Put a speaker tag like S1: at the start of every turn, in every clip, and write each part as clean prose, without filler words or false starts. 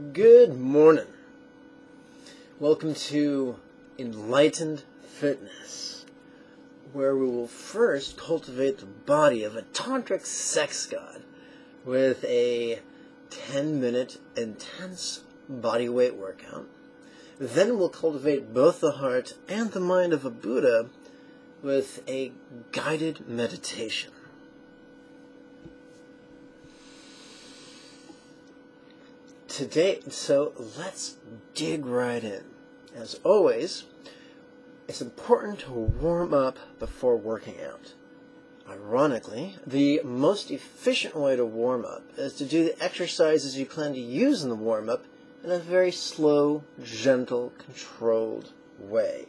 S1: Good morning. Welcome to Enlightened Fitness, where we will first cultivate the body of a tantric sex god with a 10-minute intense body weight workout. Then we'll cultivate both the heart and the mind of a Buddha with a guided meditation. Today, so let's dig right in. As always, it's important to warm up before working out. Ironically, the most efficient way to warm up is to do the exercises you plan to use in the warm-up in a very slow, gentle, controlled way.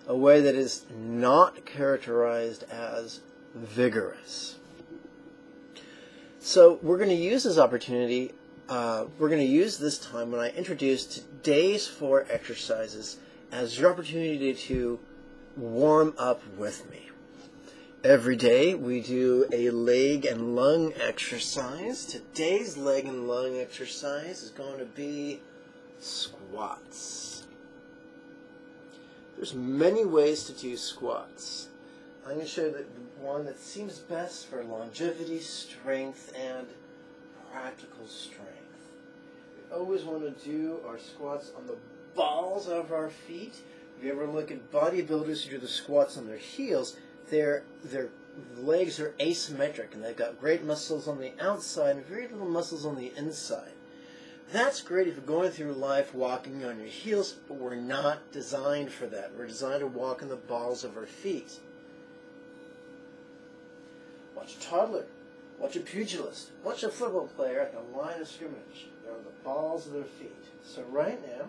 S1: A way that is not characterized as vigorous. So we're going to use this opportunity. We're going to use this time when I introduce today's 4 exercises as your opportunity to warm up with me. Every day we do a leg and lung exercise. Today's leg and lung exercise is going to be squats. There's many ways to do squats. I'm going to show you the one that seems best for longevity, strength, and practical strength. We always want to do our squats on the balls of our feet. If you ever look at bodybuilders who do the squats on their heels, their legs are asymmetric and they've got great muscles on the outside and very little muscles on the inside. That's great if you're going through life walking on your heels, but we're not designed for that. We're designed to walk on the balls of our feet. Watch a toddler. Watch a pugilist. Watch a football player at the line of scrimmage. They're on the balls of their feet. So right now,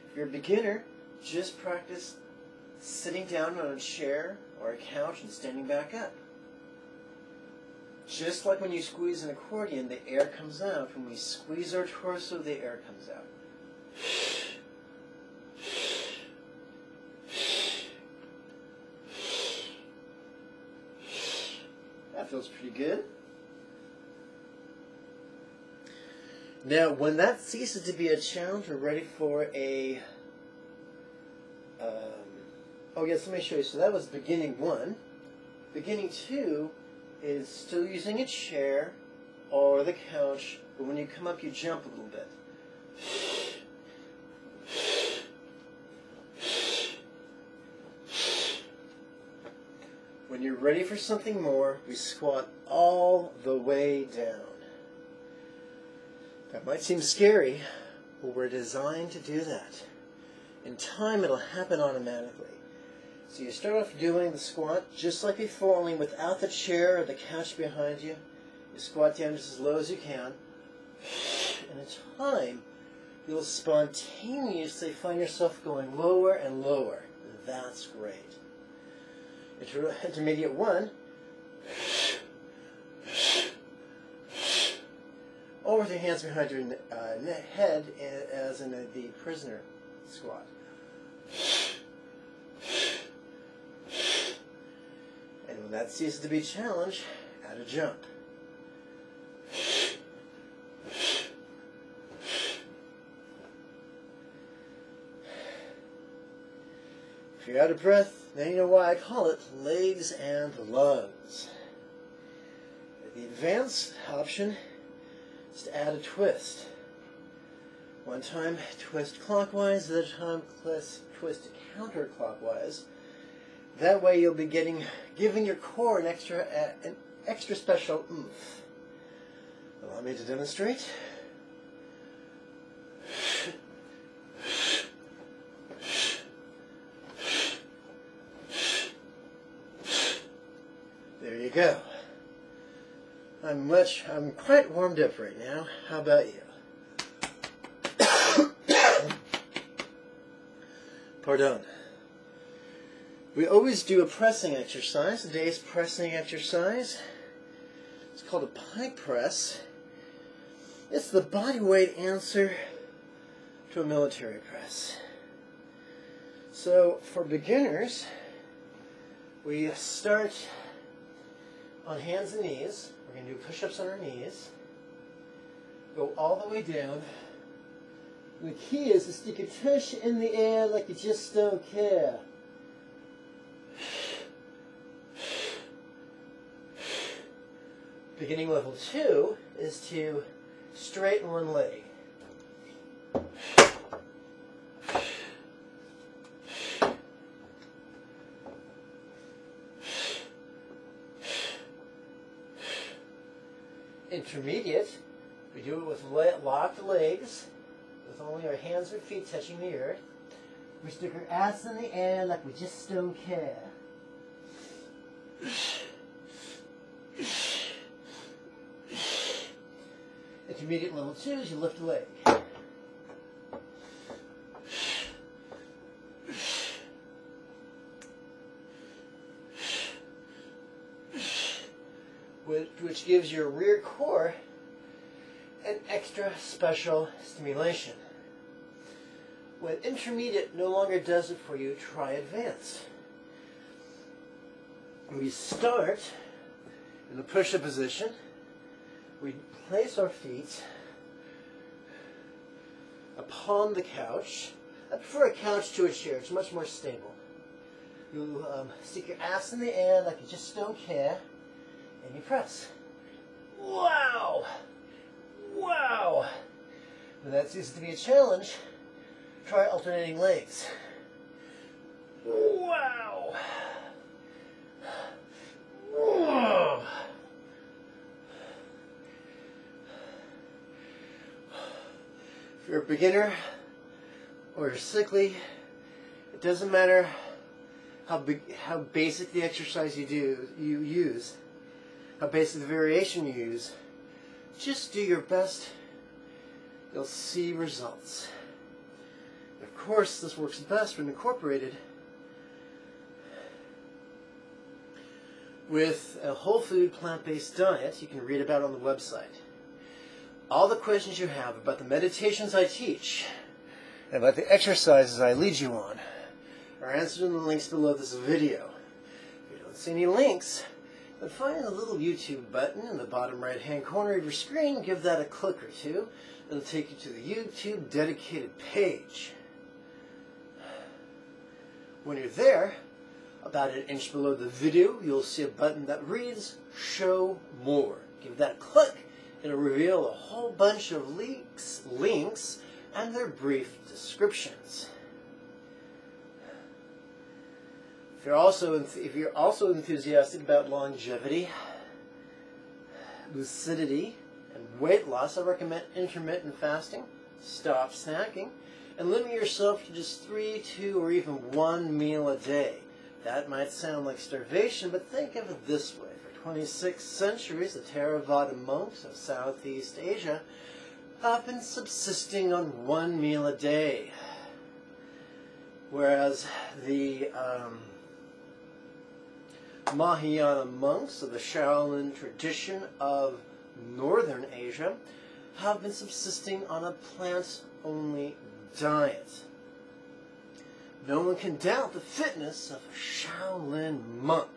S1: if you're a beginner, just practice sitting down on a chair or a couch and standing back up. Just like when you squeeze an accordion, the air comes out. When we squeeze our torso, the air comes out. That feels pretty good. Now, when that ceases to be a challenge, we're ready for a... oh yes, let me show you. So that was beginning 1. Beginning 2 is still using a chair or the couch, but when you come up, you jump a little bit. When you're ready for something more, we squat all the way down. That might seem scary, but we're designed to do that. In time, it'll happen automatically. So you start off doing the squat just like before, only without the chair or the couch behind you. You squat down just as low as you can. And in time, you'll spontaneously find yourself going lower and lower. That's great. Intermediate 1. Over with your hands behind your head as in the prisoner squat. And when that ceases to be a challenge, add a jump. If you're out of breath, then you know why I call it legs and lungs. The advanced option is to add a twist. One time twist clockwise, the other time twist counterclockwise. That way you'll be giving your core an extra special oomph. Allow me to demonstrate. There you go. I'm quite warmed up right now. How about you? Pardon. We always do a pressing exercise. Today's pressing exercise is called a pike press. It's the body weight answer to a military press. So for beginners, we start on hands and knees. We're going to do push-ups on our knees. Go all the way down The key is to stick your tush in the air like you just don't care. Beginning level 2 is to straighten one leg. Intermediate, we do it with locked legs, with only our hands or feet touching the earth. We stick our ass in the air like we just don't care. Intermediate level 2 is you lift a leg. Which gives your rear core an extra special stimulation. When intermediate no longer does it for you, try advanced. We start in the push-up position. We place our feet upon the couch. I prefer a couch to a chair. It's much more stable. You stick your ass in the air like you just don't care, and you press. Wow! Wow! When that seems to be a challenge, try alternating legs. Wow! Whoa. If you're a beginner or you're sickly, it doesn't matter how basic the exercise you use, how basic the variation you use. Just do your best. You'll see results. Of course, this works best when incorporated with a whole food plant-based diet you can read about on the website. All the questions you have about the meditations I teach and about the exercises I lead you on are answered in the links below this video. If you don't see any links, then find the little YouTube button in the bottom right-hand corner of your screen. Give that a click or two. It'll take you to the YouTube dedicated page. When you're there, about an inch below the video, you'll see a button that reads Show More. Give that a click. It'll reveal a whole bunch of links, and their brief descriptions. If you're also enthusiastic about longevity, lucidity, and weight loss, I recommend intermittent fasting. Stop snacking and limit yourself to just 3, 2, or even 1 meal a day. That might sound like starvation, but think of it this way. For 26 centuries, the Theravada monks of Southeast Asia have been subsisting on 1 meal a day, whereas the Mahayana monks of the Shaolin tradition of Northern Asia have been subsisting on a plant-only diet. No one can doubt the fitness of a Shaolin monk.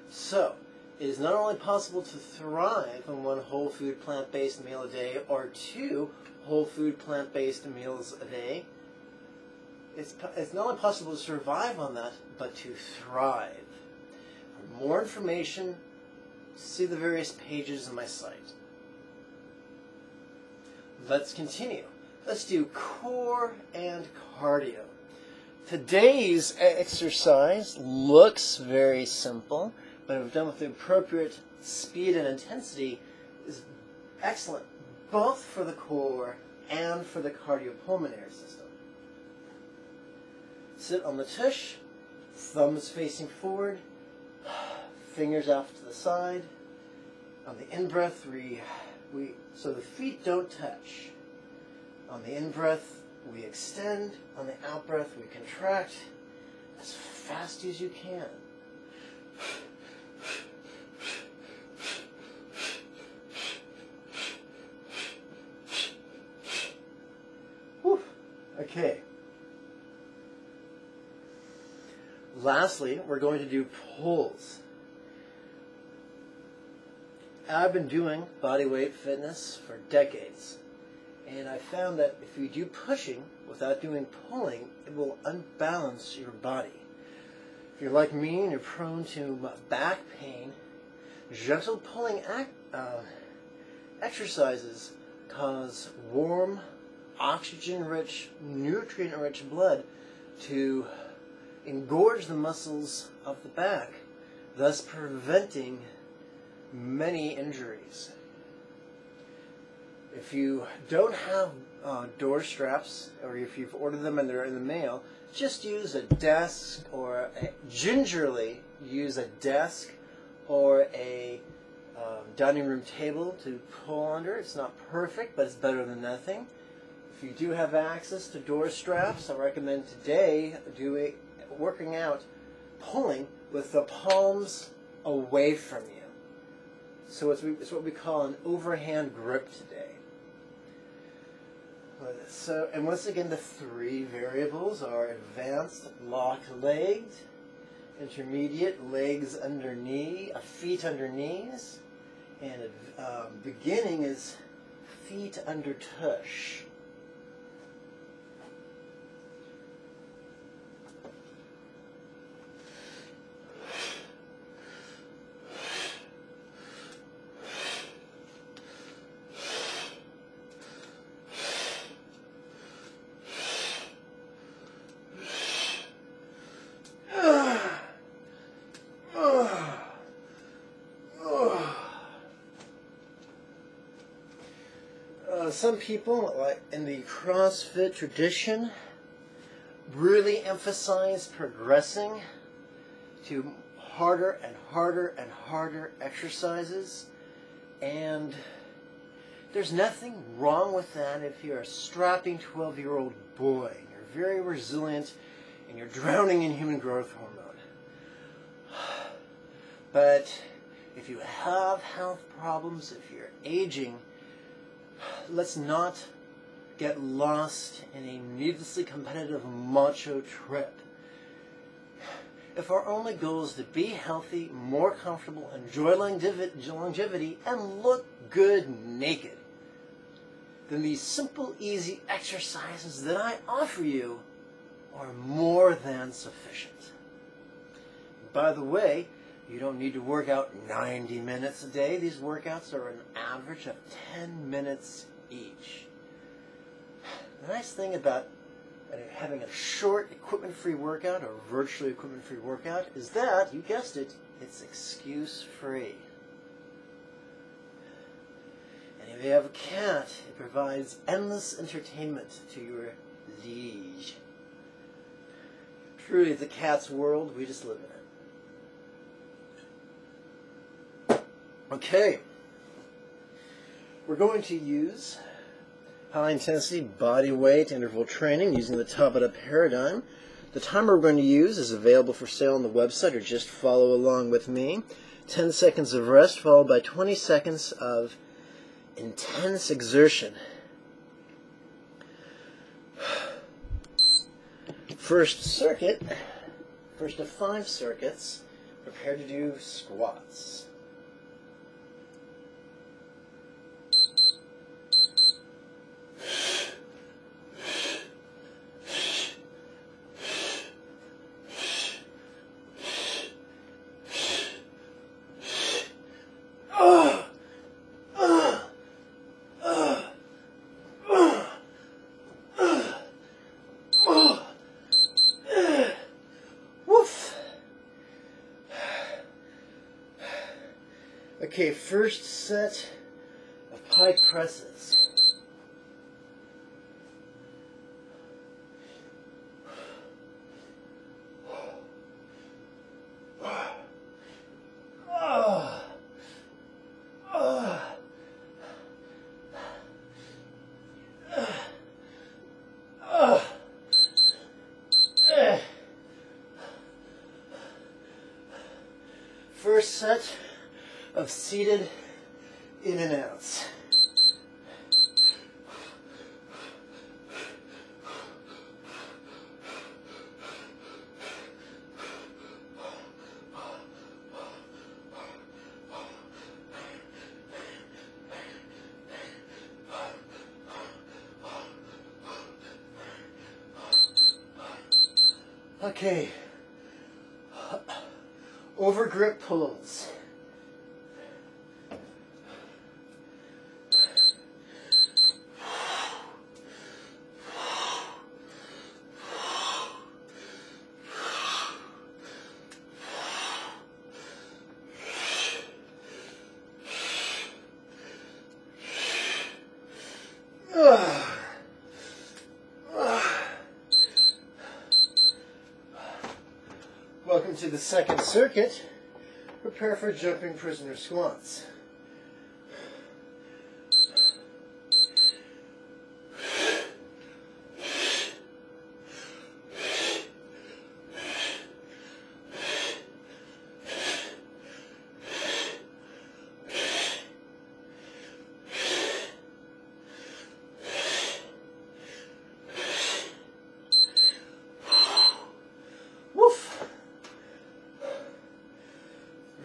S1: So, it is not only possible to thrive on 1 whole food plant-based meal a day or 2 whole food plant-based meals a day. It's not only possible to survive on that, but to thrive. For more information, see the various pages on my site. Let's continue. Let's do core and cardio. Today's exercise looks very simple, but if done with the appropriate speed and intensity, is excellent, both for the core and for the cardiopulmonary system. Sit on the tush, thumbs facing forward, fingers off to the side. On the in-breath, so the feet don't touch. On the in-breath, we extend. On the out-breath, we contract as fast as you can. Whew. Okay. Lastly, we're going to do pulls. I've been doing bodyweight fitness for decades, And I found that if you do pushing without doing pulling, it will unbalance your body. If you're like me and you're prone to back pain, gentle pulling exercises cause warm, oxygen-rich, nutrient-rich blood to engorge the muscles of the back, thus preventing many injuries. If you don't have door straps, or if you've ordered them and they're in the mail, just use a desk or gingerly use a desk or a dining room table to pull under. It's not perfect, but it's better than nothing. If you do have access to door straps, I recommend today working out, pulling with the palms away from you. So it's what we call an overhand grip today. So, and once again, the three variables are advanced locked-legged, intermediate legs under knee, feet under knees, and beginning is feet under tush. Some people, like in the CrossFit tradition, really emphasize progressing to harder and harder and harder exercises, and there's nothing wrong with that if you're a strapping 12-year-old boy and you're very resilient and you're drowning in human growth hormone. But if you have health problems, if you're aging, let's not get lost in a needlessly competitive macho trip. If our only goal is to be healthy, more comfortable, enjoy longevity, and look good naked, then these simple, easy exercises that I offer you are more than sufficient. By the way, you don't need to work out 90 minutes a day. These workouts are an average of 10 minutes each. The nice thing about having a short equipment-free workout or virtually equipment-free workout is that, you guessed it, it's excuse-free. And if you have a cat, it provides endless entertainment to your liege. Truly, it's a cat's world. We just live in it. Okay, we're going to use high-intensity body weight interval training using the top-it-up paradigm. The timer we're going to use is available for sale on the website, or just follow along with me. 10 seconds of rest followed by 20 seconds of intense exertion. First circuit, first of 5 circuits, prepare to do squats. Okay, first set of pike presses. First set of seated in and outs. Okay. Over grip pulls. Welcome to the second circuit. Prepare for jumping prisoner squats.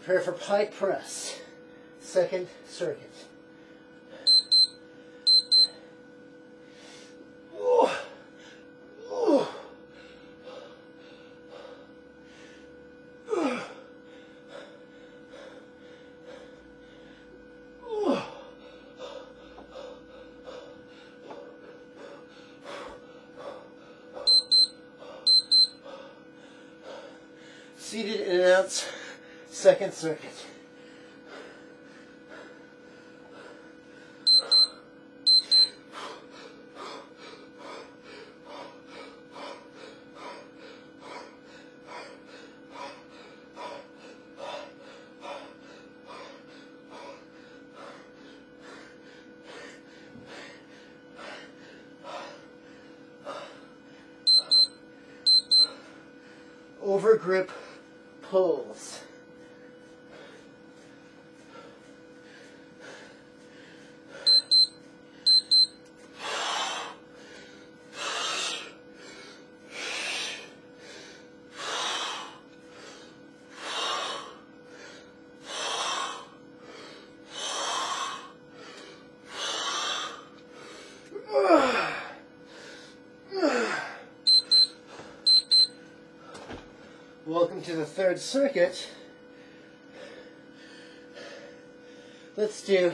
S1: Prepare for pike press, second circuit. Seated in and out. Second circuit. Over grip pulls. Welcome to the third circuit. Let's do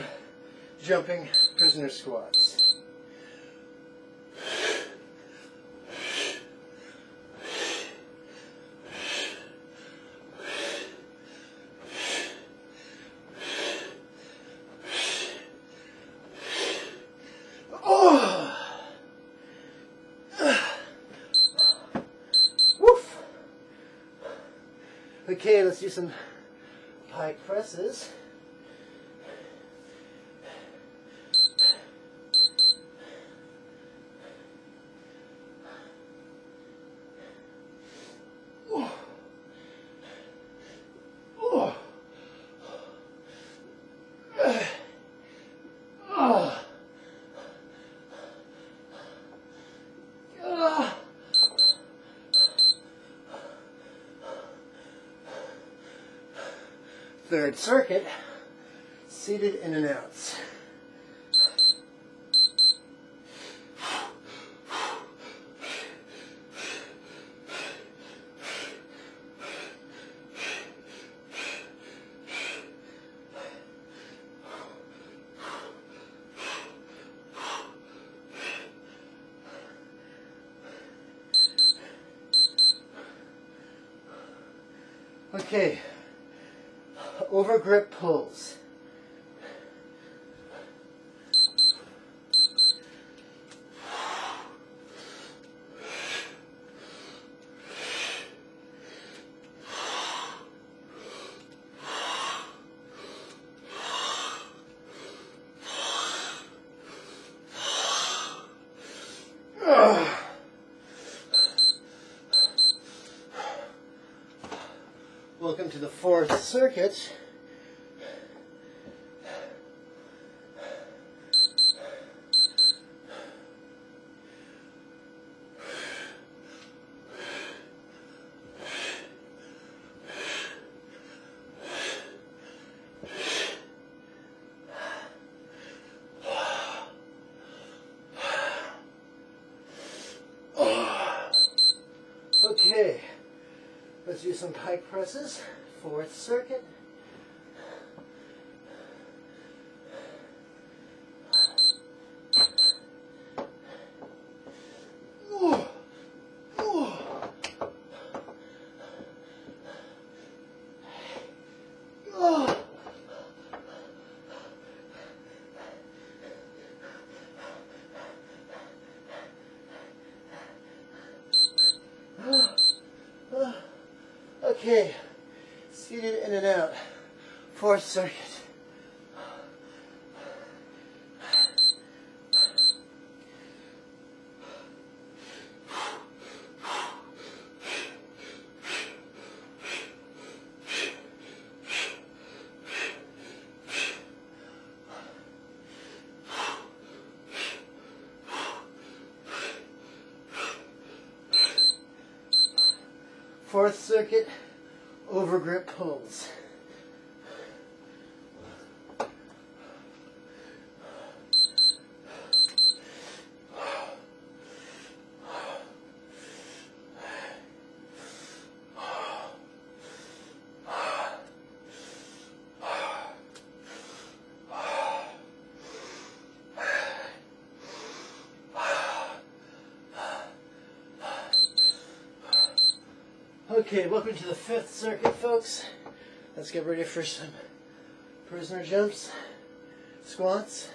S1: jumping prisoner squats. Okay, let's do some pike presses. Third circuit, seated in and out. Okay. Over grip pulls. Welcome to the fourth circuit. Okay, Let's do some pike presses. Fourth circuit. Okay, seated in and out. Fourth circuit. Fourth circuit, overgrip pulls. Okay, welcome to the fifth circuit, folks. Let's get ready for some prisoner jumps, squats.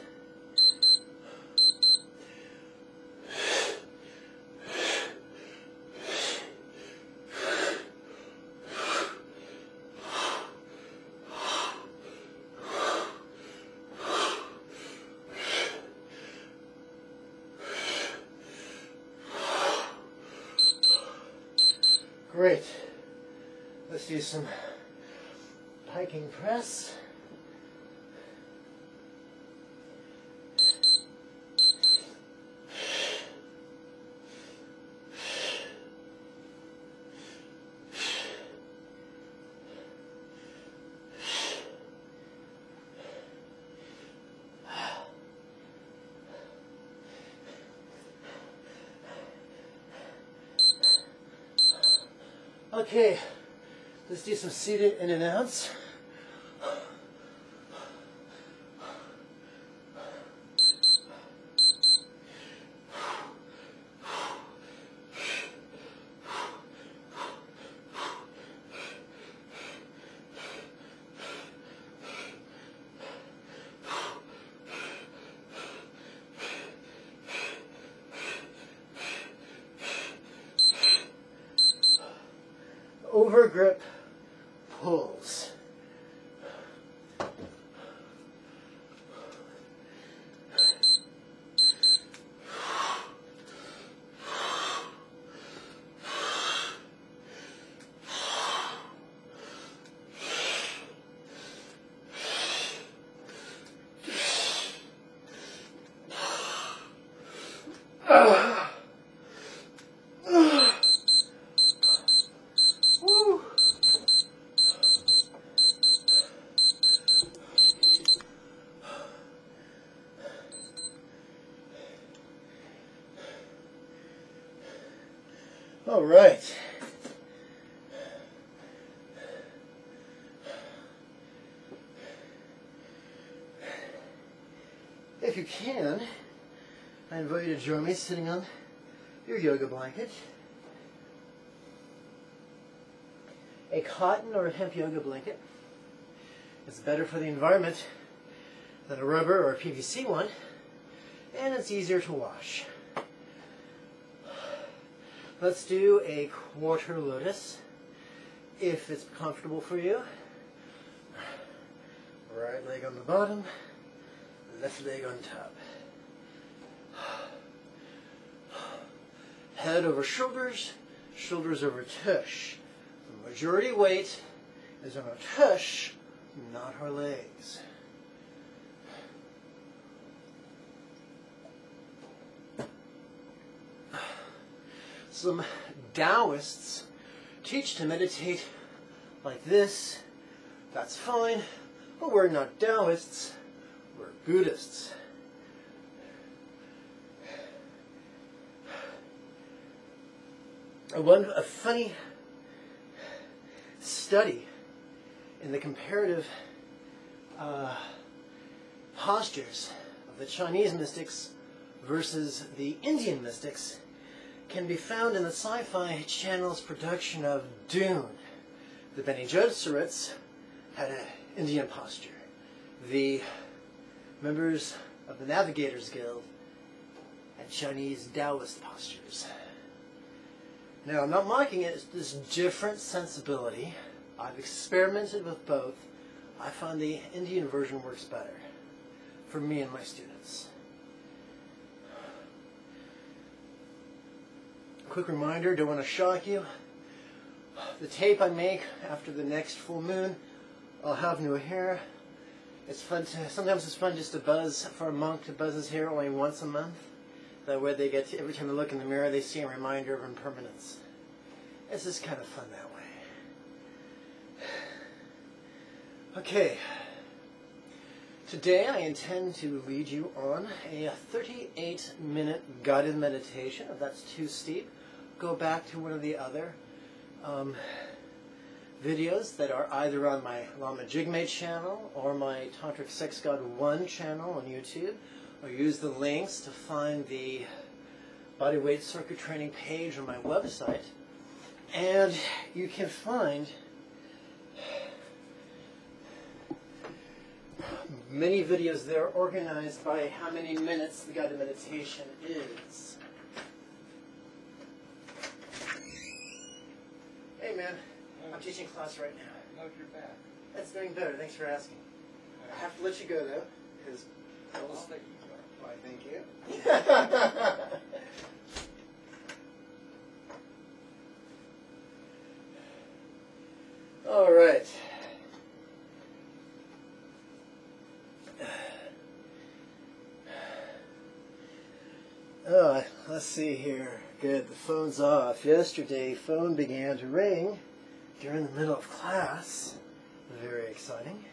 S1: Great. Let's do some piking press. Okay, let's do some seated in and outs. Overgrip pulls. All right. If you can, I invite you to join me sitting on your yoga blanket. A cotton or hemp yoga blanket is better for the environment than a rubber or a PVC one, and it's easier to wash. Let's do a quarter lotus, if it's comfortable for you. Right leg on the bottom, left leg on top. Head over shoulders, shoulders over tush. The majority weight is on our tush, not our legs. Some Taoists teach to meditate like this. That's fine, but we're not Taoists, we're Buddhists. A funny study in the comparative postures of the Chinese mystics versus the Indian mystics can be found in the Sci-Fi Channel's production of Dune. The Bene Gesserits had an Indian posture. The members of the Navigators Guild had Chinese Taoist postures. Now, I'm not mocking it, it's this different sensibility. I've experimented with both. I find the Indian version works better for me and my students. Quick reminder, don't want to shock you. The tape I make after the next full moon, I'll have new hair. It's fun to, sometimes it's fun just to buzz, for a monk to buzz his hair only once a month. That way they get to, every time they look in the mirror, they see a reminder of impermanence. It's just kind of fun that way. Okay. Today I intend to lead you on a 38-minute guided meditation. If that's too steep, go back to one of the other videos that are either on my Lama Jigme channel or my Tantric Sex God 1 channel on YouTube, or use the links to find the bodyweight circuit training page on my website. And you can find many videos there organized by how many minutes the guided meditation is. Hey man, I'm teaching class right now.
S2: How's your back?
S1: That's doing better, thanks for asking. I have to let you go though, because
S2: I'll let you go. Why, thank you.
S1: All right. Oh, let's see here. Good, the phone's off. Yesterday, phone began to ring during the middle of class. Very exciting.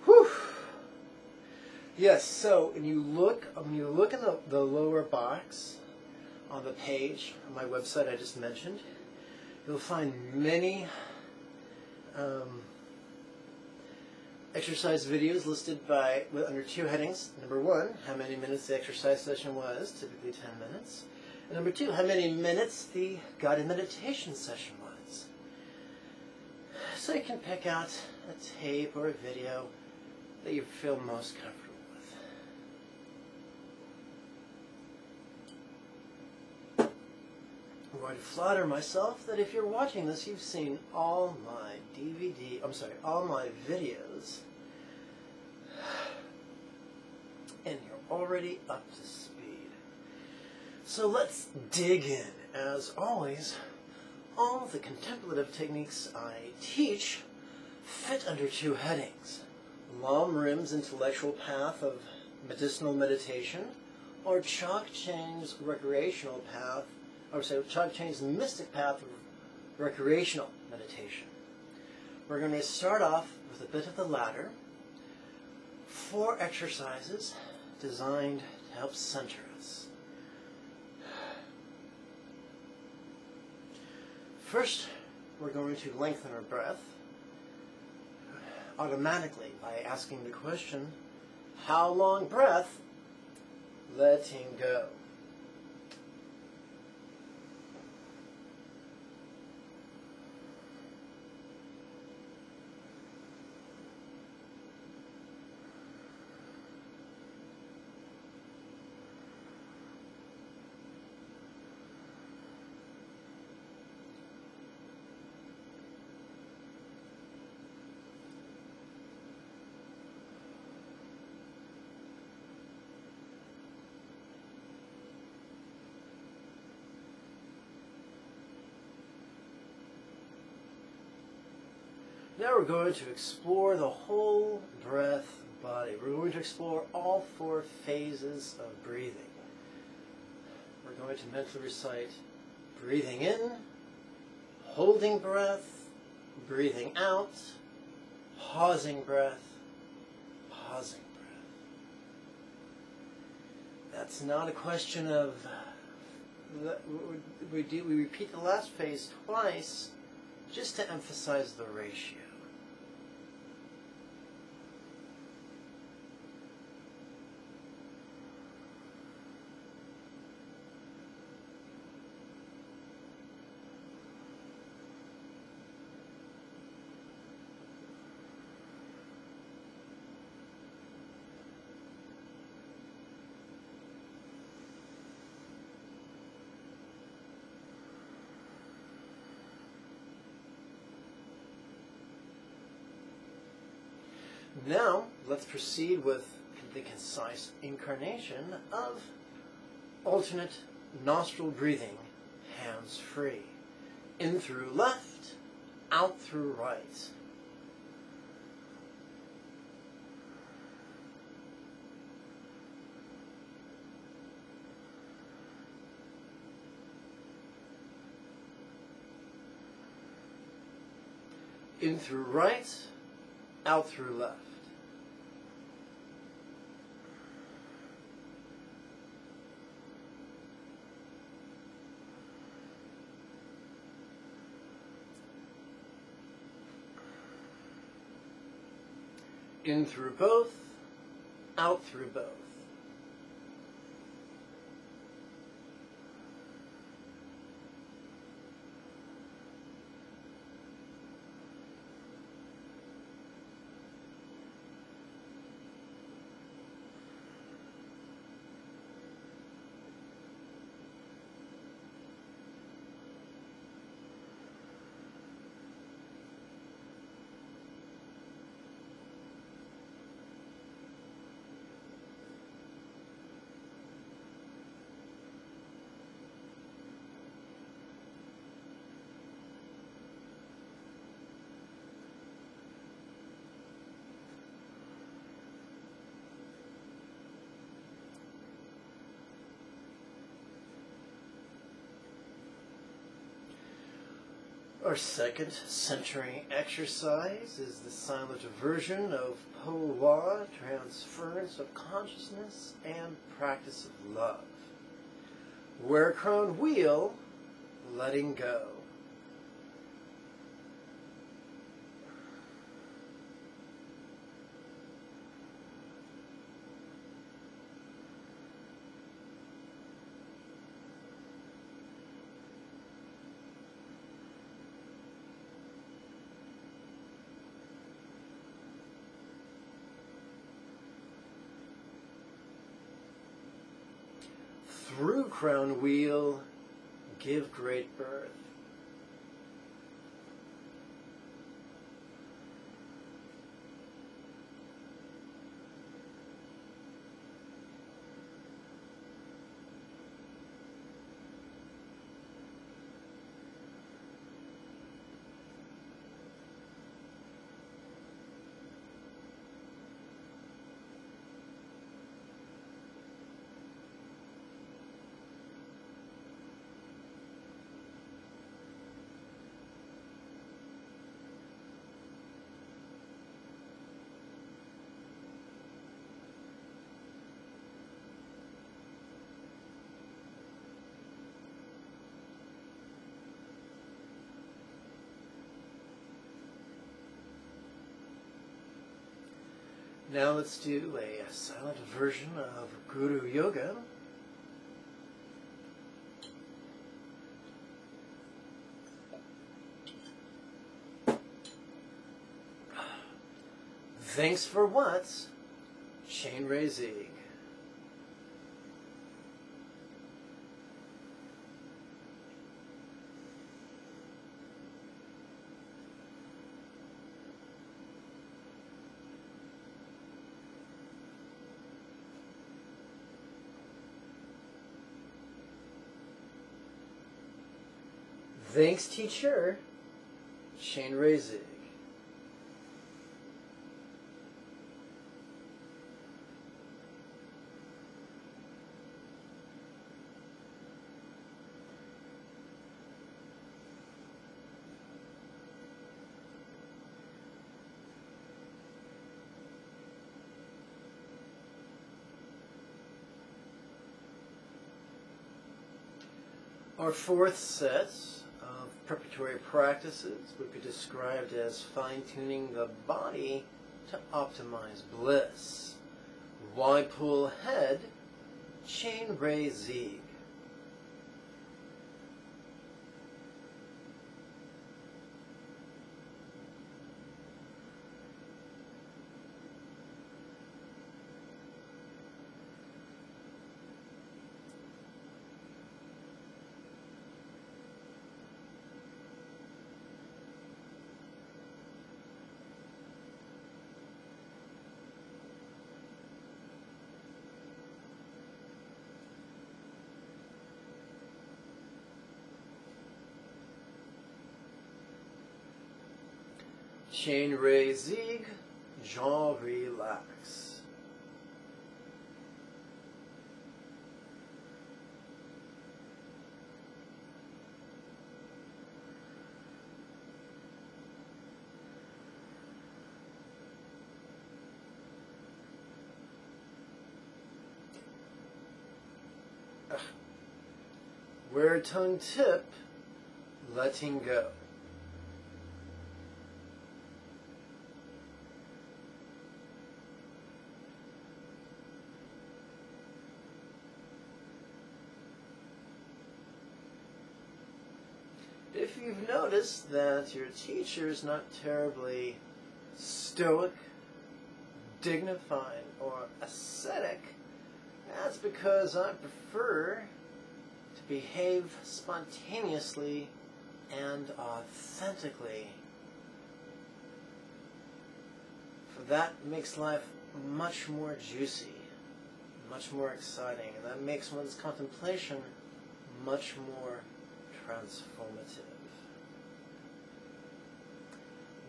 S1: Whew. Yes, so when you look in the lower box on the page on my website I just mentioned, you'll find many exercise videos listed under two headings. Number one, how many minutes the exercise session was, typically 10 minutes. And number two, how many minutes the guided meditation session was. So you can pick out a tape or a video that you feel most comfortable with. I'm going to flatter myself that if you're watching this, you've seen all my all my videos, and you're already up to speed. So let's dig in. As always, all the contemplative techniques I teach fit under two headings: Lam Rim's intellectual path of medicinal meditation, or Chok Cheng's recreational path, Chok Cheng's mystic path of recreational meditation. We're going to start off with a bit of the latter. 4 exercises designed to help center us. First, we're going to lengthen our breath automatically by asking the question, how long breath? Letting go. Now we're going to explore the whole breath body. We're going to explore all 4 phases of breathing. We're going to mentally recite breathing in, holding breath, breathing out, pausing breath, pausing breath. That's not a question of we repeat the last phase twice just to emphasize the ratio. Now, let's proceed with the concise incarnation of alternate nostril breathing, hands free. In through left, out through right. In through right, out through left. In through both, out through both. Our second centering exercise is the silent version of Po-Wa, transference of consciousness and practice of love. Where crone wheel, letting go. Through crown wheel, give great birth. Now let's do a silent version of Guru Yoga. Thanks for what? Chain Zig. Thanks, teacher. Chain Zig. Our fourth set of preparatory practices would be described as fine-tuning the body to optimize bliss. Y pull head, chain ray Zieg. Chain ray Zieg, jaw relax. Where tongue tip, letting go. If you've noticed that your teacher is not terribly stoic, dignified, or ascetic, that's because I prefer to behave spontaneously and authentically. For that makes life much more juicy, much more exciting, and that makes one's contemplation much more transformative.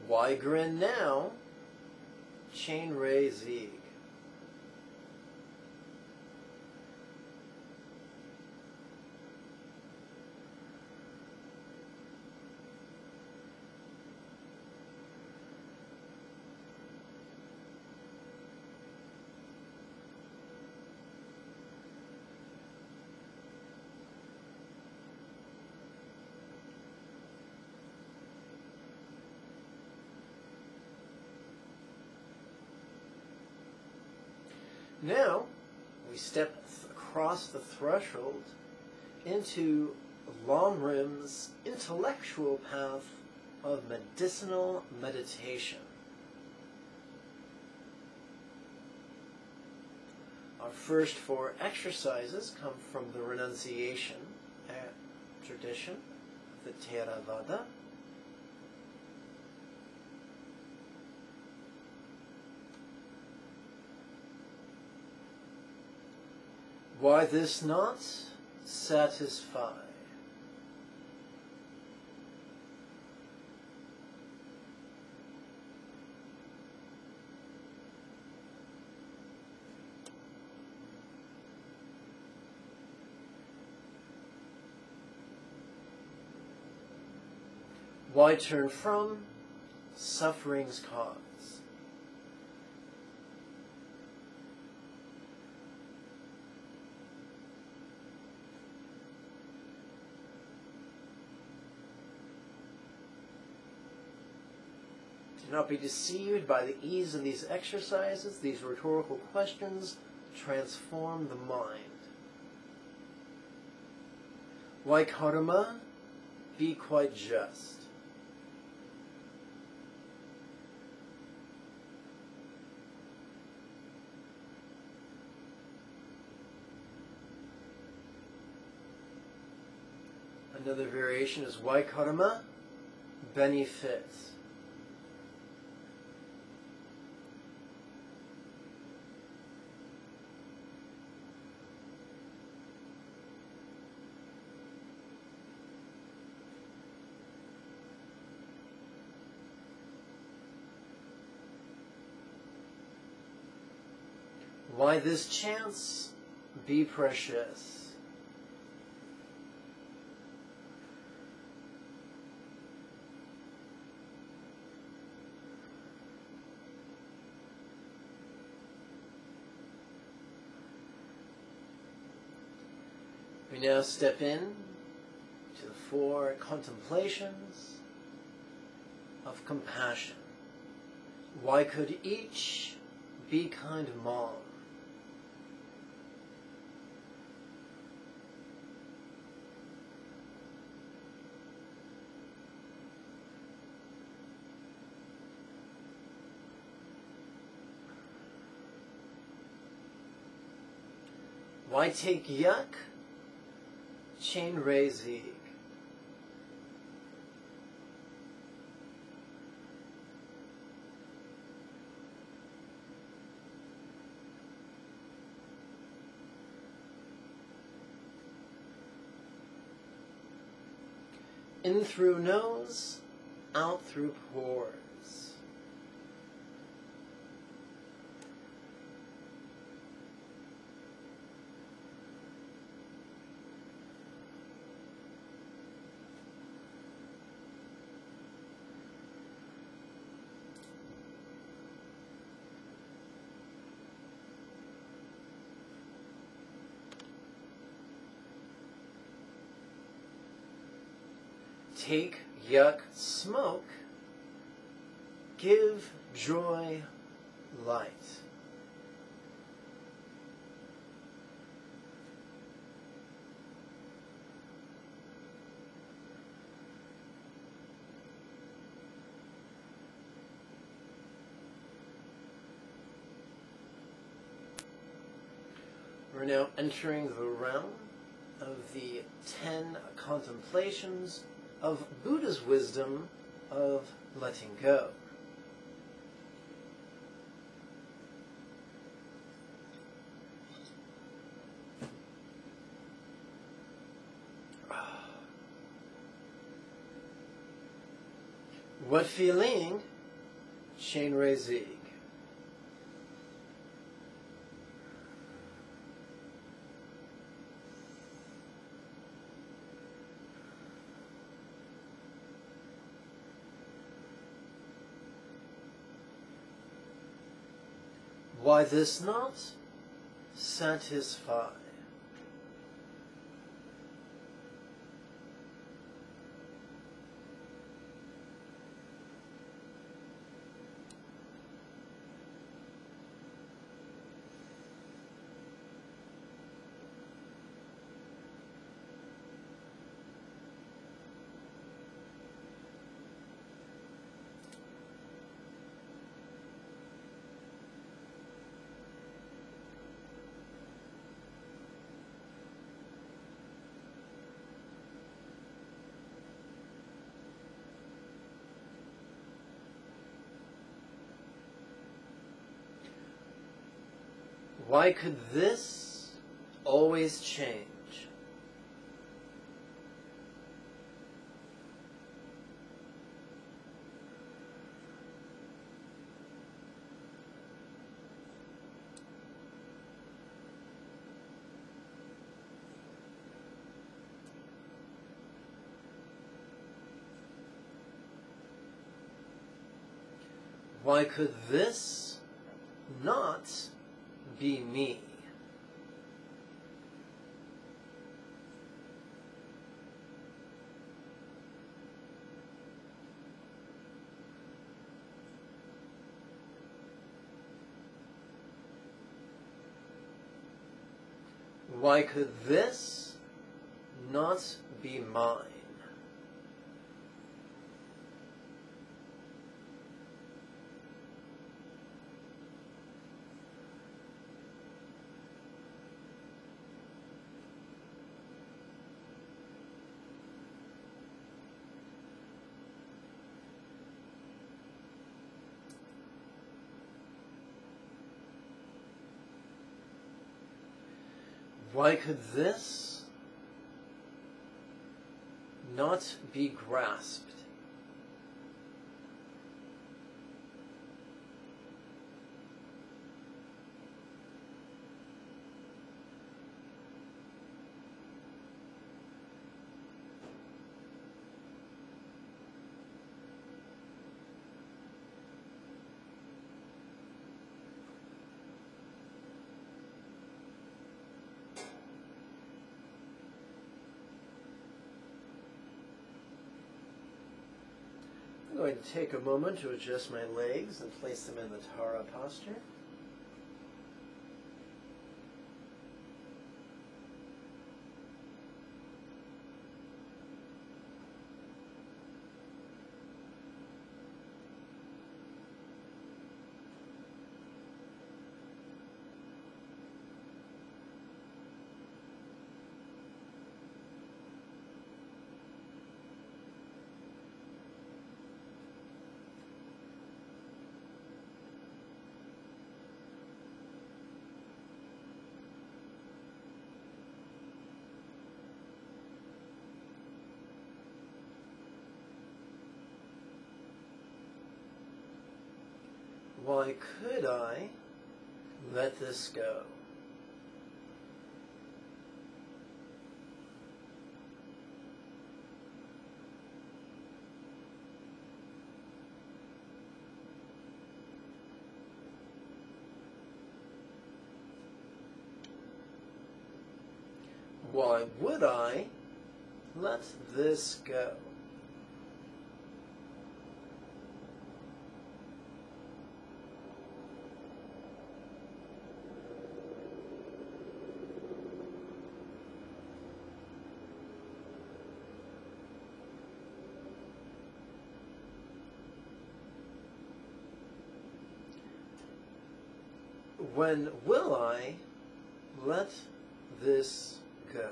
S1: Why grin now? Chain ray Zieg. Now, we step across the threshold into Lamrim's intellectual path of medicinal meditation. Our first four exercises come from the renunciation tradition of the Theravada. Why this not satisfy? Why turn from suffering's cause? Do not be deceived by the ease of these exercises. These rhetorical questions transform the mind. Why karma? Be quite just. Another variation is why karma? Benefits. Why this chance? Be precious. We now step in for contemplations of compassion. Why could each be kind mom? Why take yuck? Chain Reisig. In through nose, out through pores. Take yuck smoke, give joy light. We're now entering the realm of the 10 contemplations of Buddha's wisdom of letting go. What feeling? Chain Reisig. Why this not satisfy? Why could this always change? Why could this not be me? Why could this not be mine? Why could this not be grasped? going to take a moment to adjust my legs and place them in the Tara posture. Why could I let this go? Why would I let this go? When will I let this go?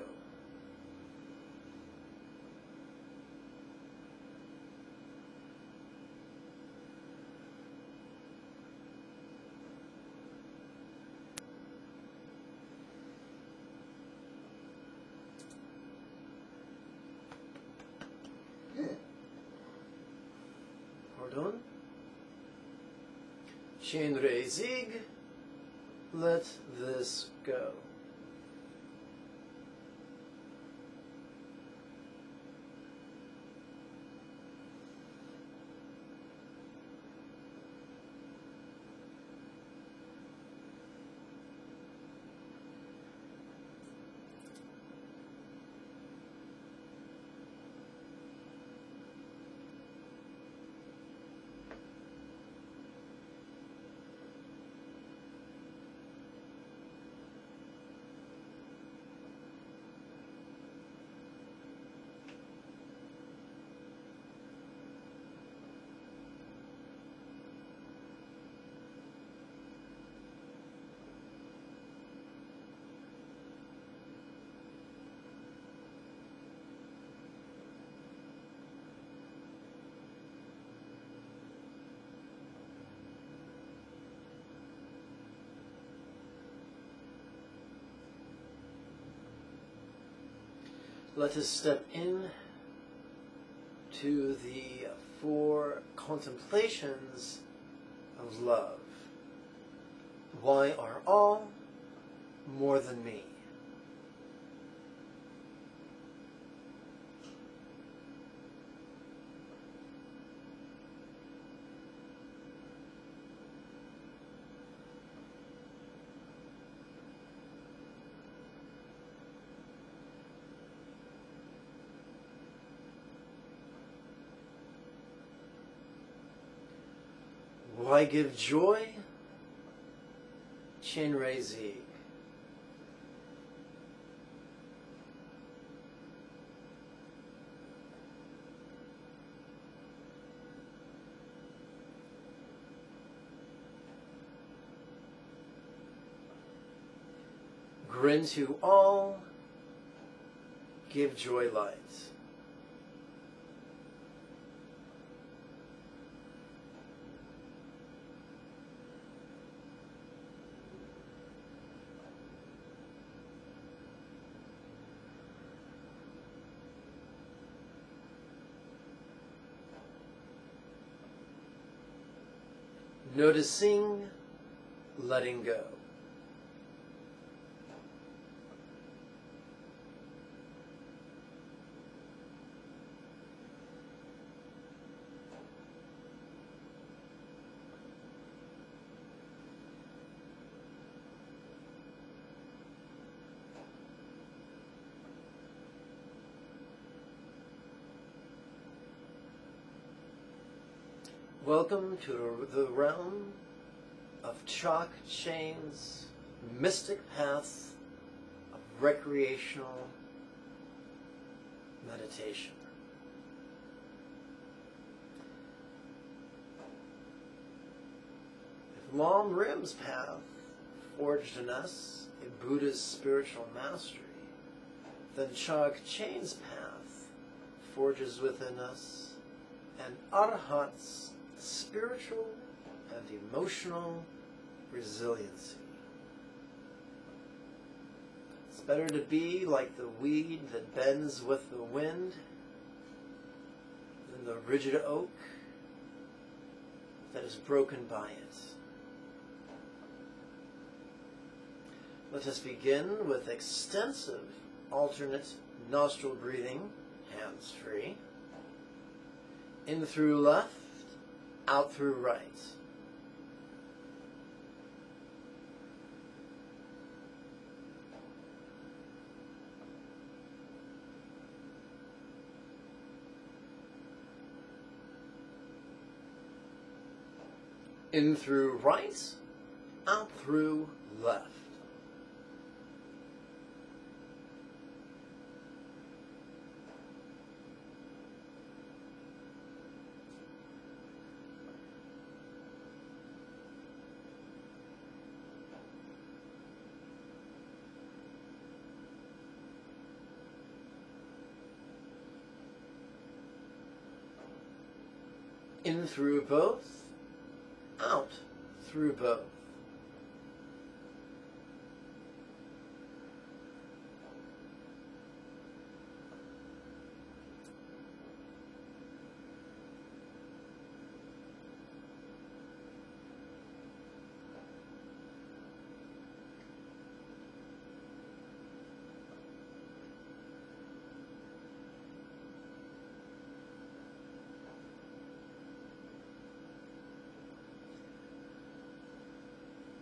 S1: Pardon? Shinrei Zig. Let this go. Let us step in to the 4 contemplations of love. Why are all more than me? Why give joy? Shinrei Zig. Grin to all, give joy light. Noticing, letting go. Welcome to the realm of chalk chains, mystic paths of recreational meditation. If Lam Rim's path forged in us a Buddha's spiritual mastery, then chalk chain's path forges within us an Arhat's spiritual and emotional resiliency. It's better to be like the weed that bends with the wind than the rigid oak that is broken by it. Let us begin with extensive alternate nostril breathing, hands free. In through left, out through right. In through right, out through left. In through both, out through both.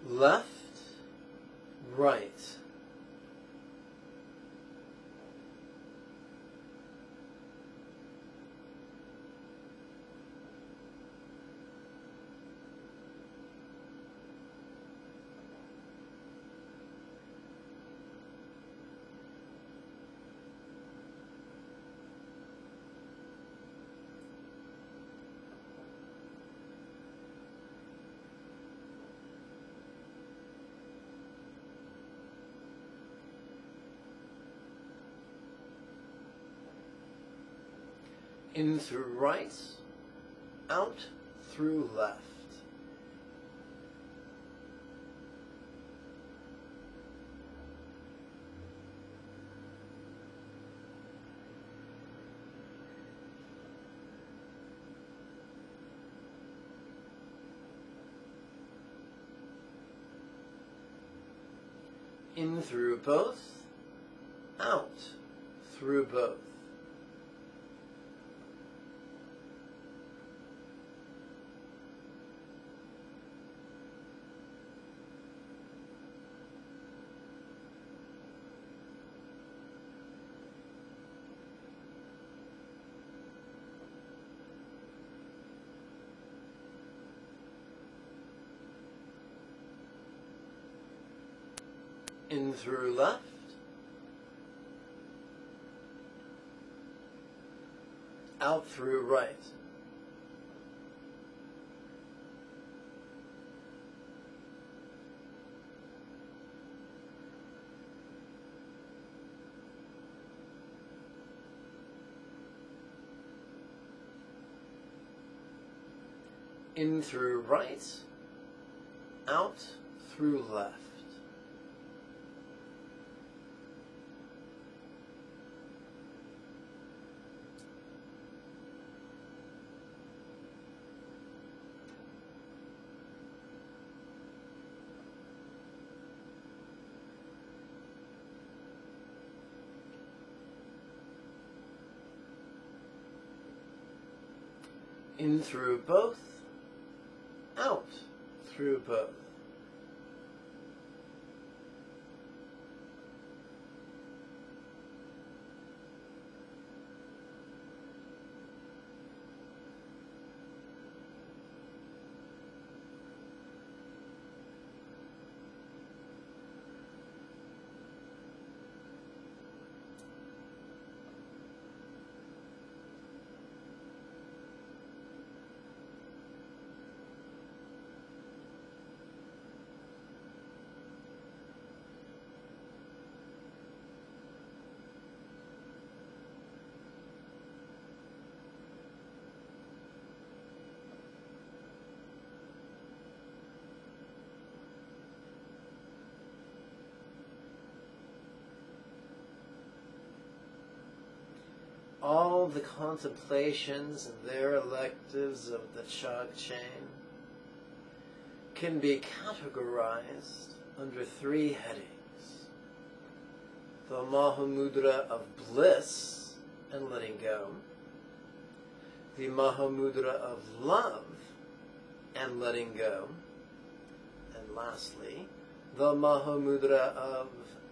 S1: Left, right. In through right, out through left. In through both, out through both. In through left, out through right. In through right, out through left. In through both, out through both. all the contemplations and their electives of the Chag chain can be categorized under three headings: the Mahamudra of bliss and letting go, the Mahamudra of love and letting go, and lastly, the Mahamudra of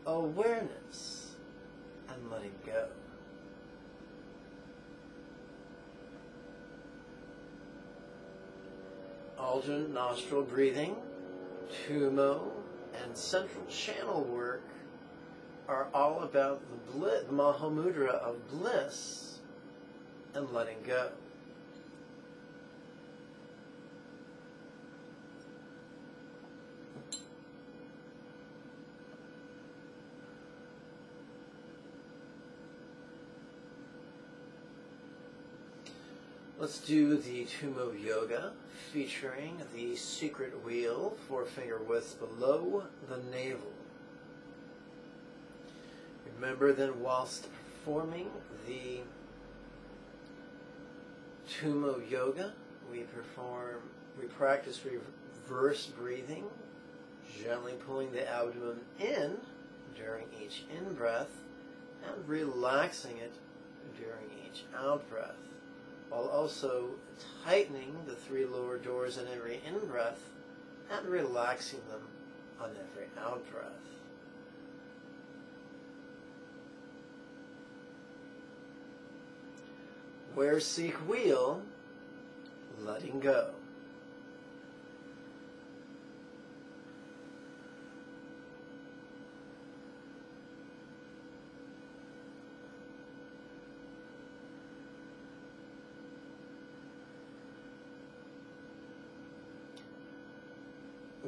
S1: awareness and letting go. Alternate nostril breathing, Tumo, and central channel work are all about the Mahamudra of bliss and letting go. Let's do the Tumo Yoga, featuring the secret wheel, 4 finger widths below the navel. Remember then, whilst performing the Tumo Yoga, we practice reverse breathing, gently pulling the abdomen in during each in-breath and relaxing it during each out-breath, while also tightening the 3 lower doors in every in-breath and relaxing them on every out-breath. Where seek wheel, letting go.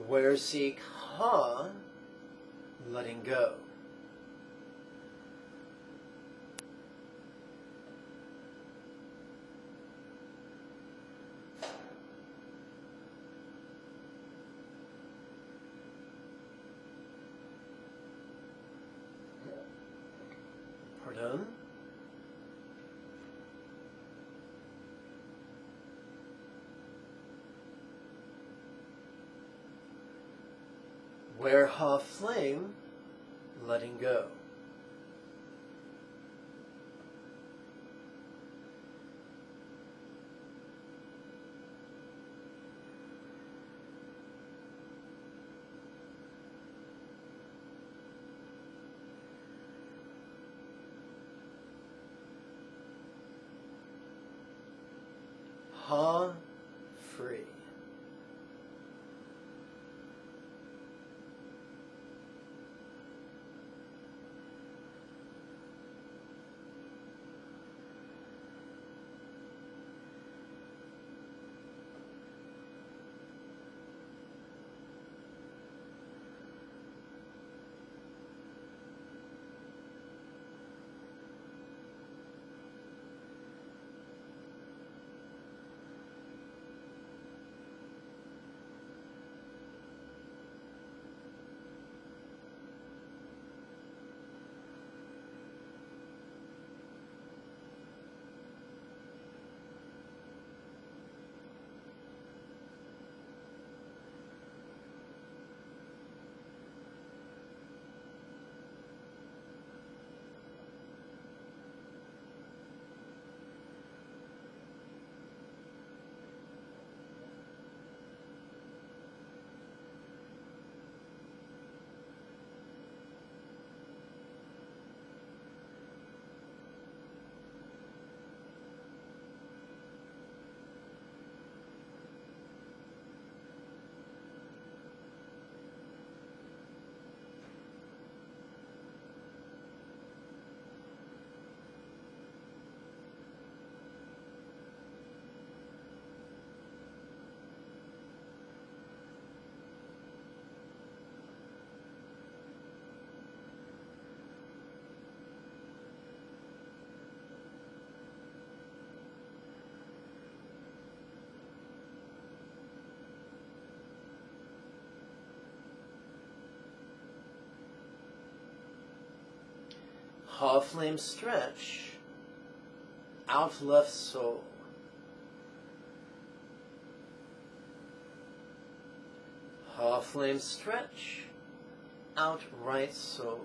S1: Where seek ha, letting go. Pardon? Where ha flame, letting go. Ha free. Ha flame stretch, out left sole. Half flame stretch, out right sole.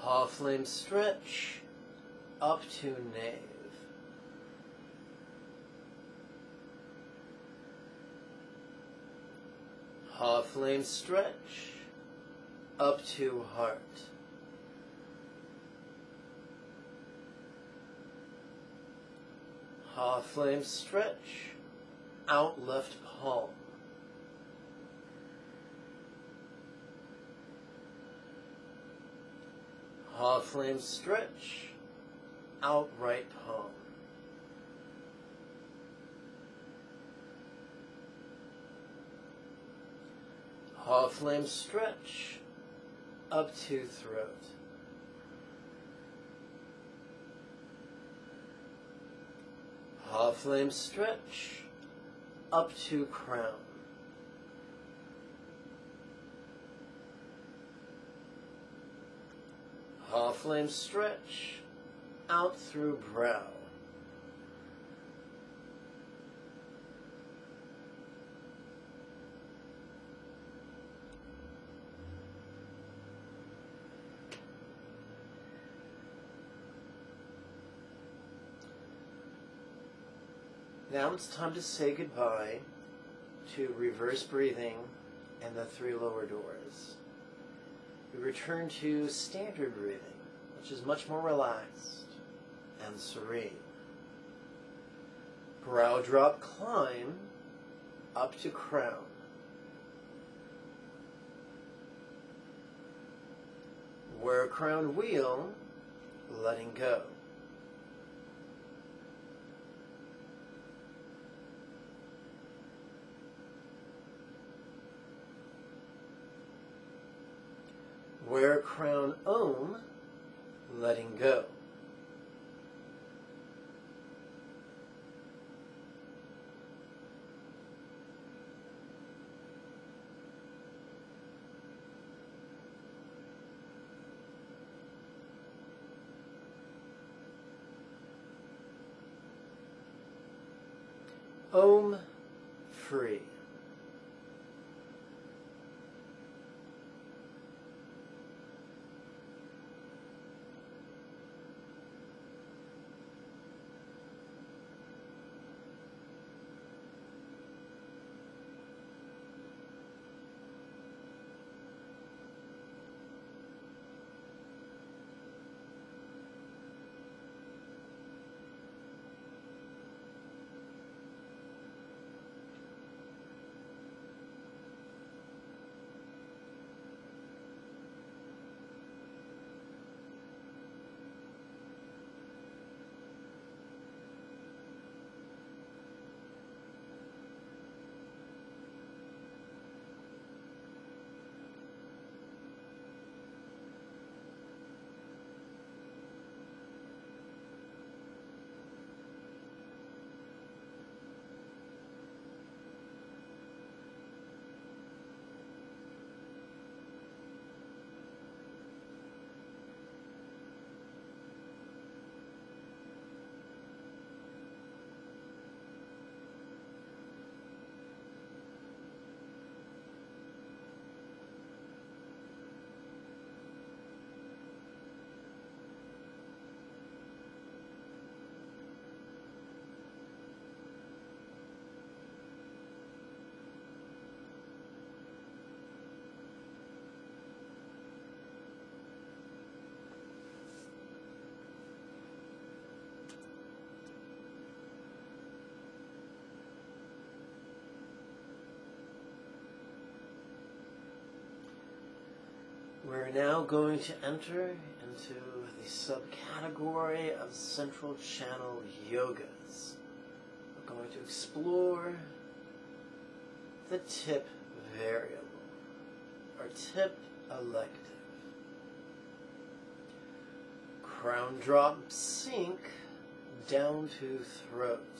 S1: Half flame stretch, up to nave. Half flame stretch, up to heart. Half flame stretch, out left palm. Half flame stretch, out right palm. Half flame stretch, up to throat. Half flame stretch, up to crown. Half flame stretch, out through brow. Now it's time to say goodbye to reverse breathing and the 3 lower doors. We return to standard breathing, which is much more relaxed and serene. Brow drop climb up to crown. Where crown wheel, letting go. Where crown Om, letting go. Om, free. We're now going to enter into the subcategory of central channel yogas. We're going to explore the tip variable, or tip elective. Crown drop sink down to throat.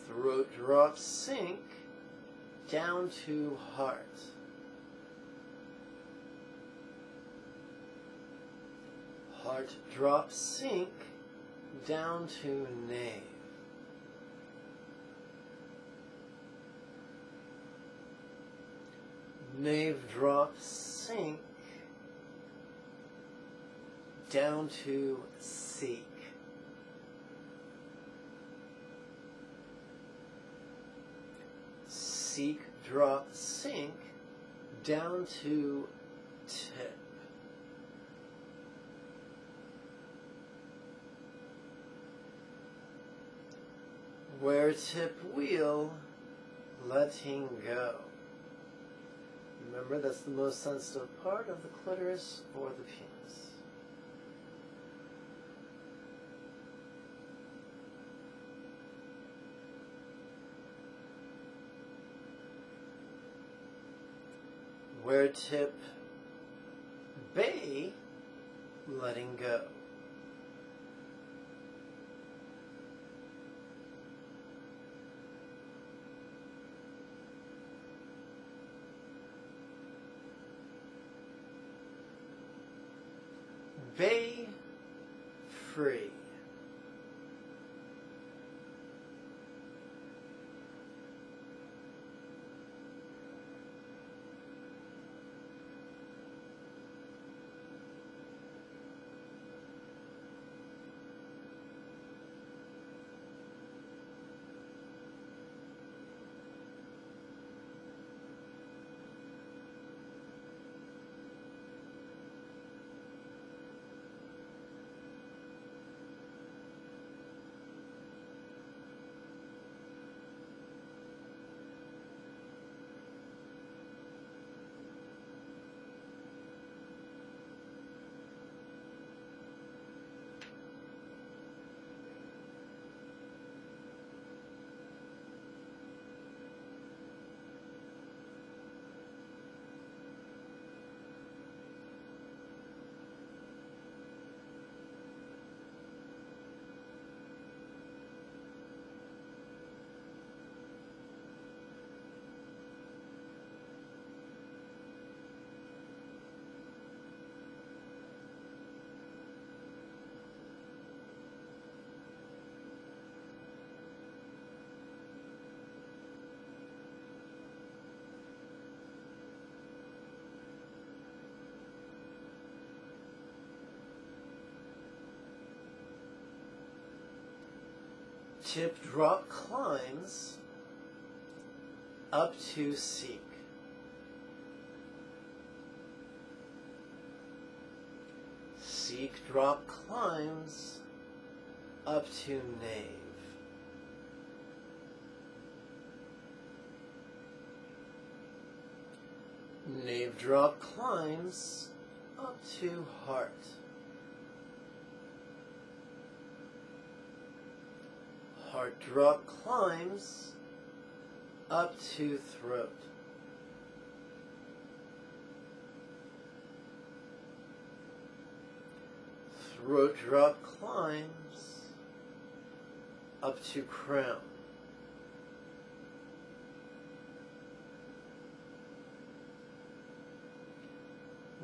S1: Throat drop sink down to heart. Heart drop sink down to knave. Knave drop sink down to seek. Seek drop sink down to tip. Where tip wheel, letting go. Remember, that's the most sensitive part of the clitoris or the penis. Where tip bay, letting go. Bay free. Tip drop climbs up to seek. Seek drop climbs up to knave. Knave drop climbs up to heart. Heart drop climbs up to throat. Throat drop climbs up to crown.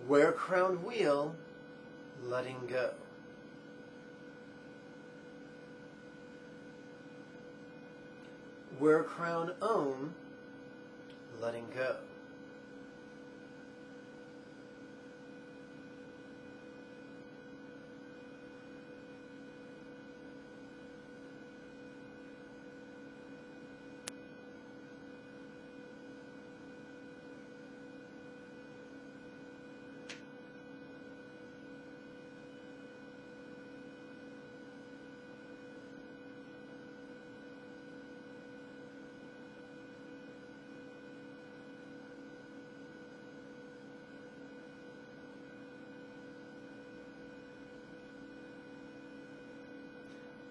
S1: Where crown wheel, letting go. Where crown ohm, letting go.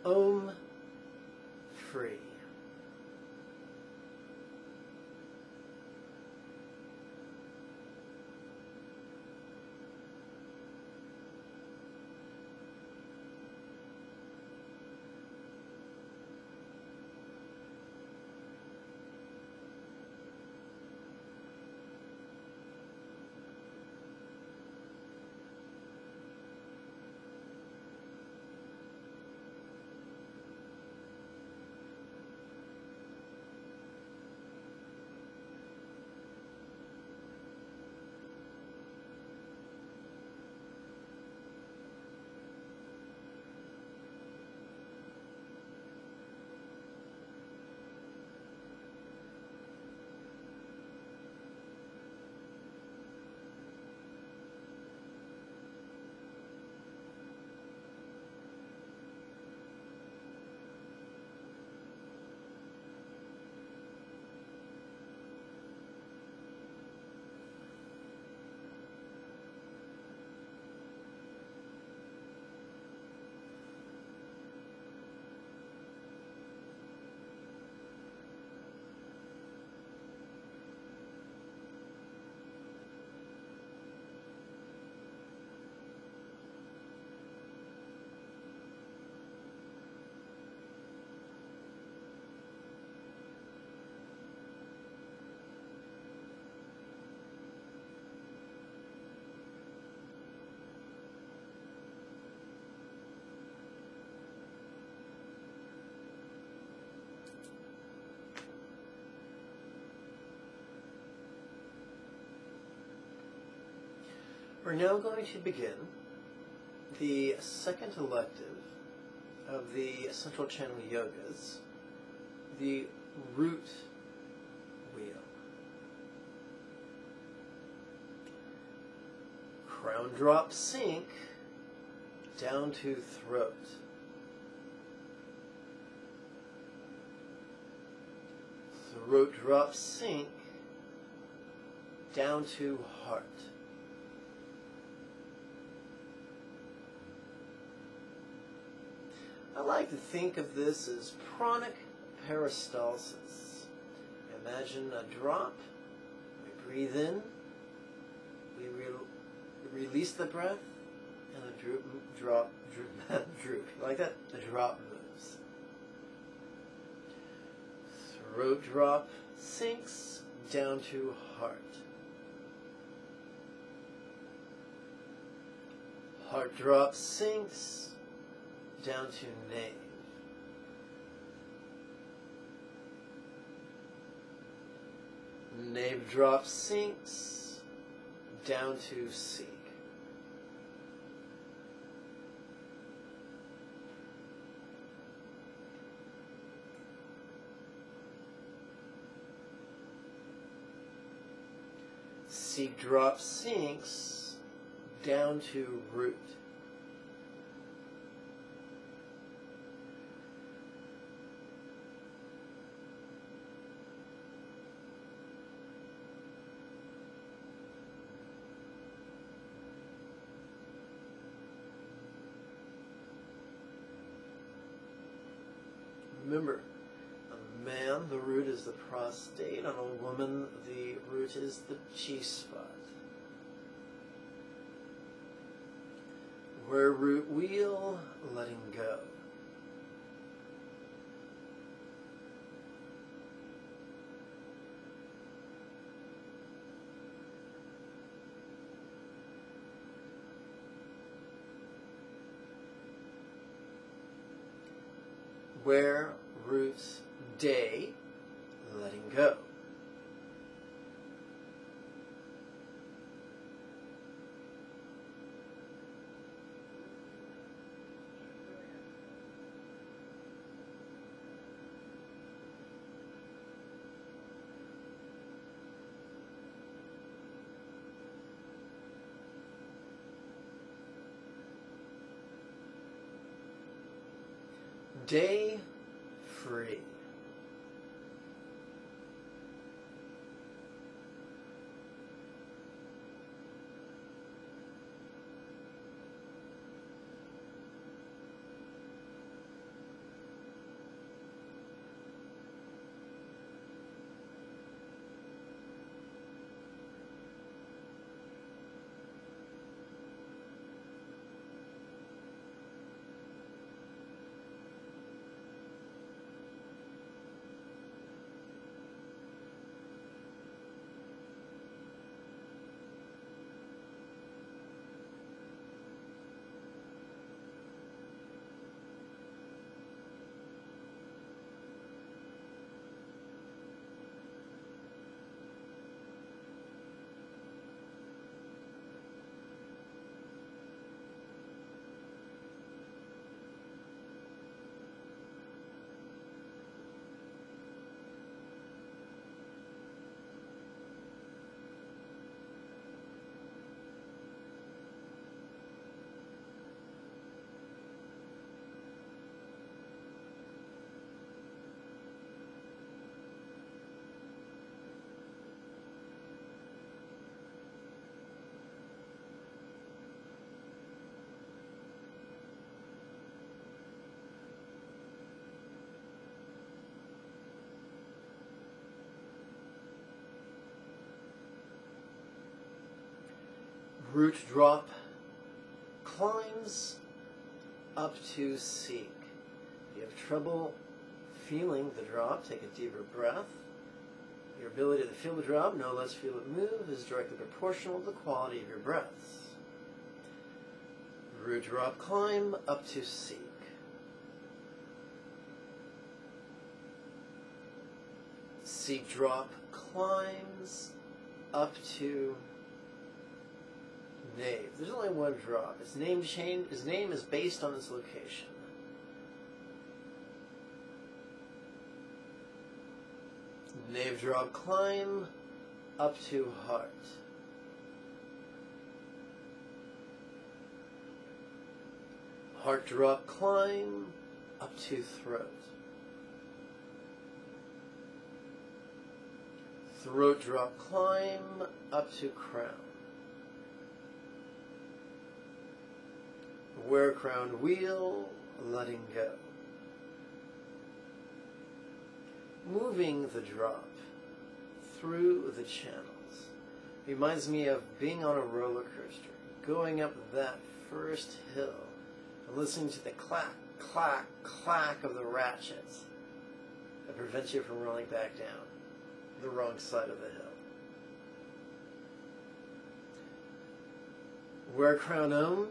S1: Ohm free. We're now going to begin the second elective of the Central Channel Yogas, the root wheel. Crown drop sink down to throat. Throat drop sink down to heart. I like to think of this as pranic peristalsis. Imagine a drop. We breathe in. We release the breath, and the drop. You like that? The drop moves. Throat drop sinks down to heart. Heart drop sinks down to nave. Nave drop sinks down to seek. Seek drop sinks down to root. Remember, on a man, the root is the prostate. On a woman, the root is the G-spot. Where root wheel, letting go. Where roots day, letting go. Day free. Root drop climbs up to seek. If you have trouble feeling the drop, take a deeper breath. Your ability to feel the drop, no less feel it move, is directly proportional to the quality of your breaths. Root drop climb up to seek. Seek drop climbs up to Nave. There's only one drop. His name is based on its location. Knave drop climb up to heart. Heart drop climb up to throat. Throat drop climb up to crown. Wear crown wheel, letting go. Moving the drop through the channels. Reminds me of being on a roller coaster, going up that first hill, and listening to the clack, clack, clack of the ratchets that prevents you from rolling back down the wrong side of the hill. Wear crown Om,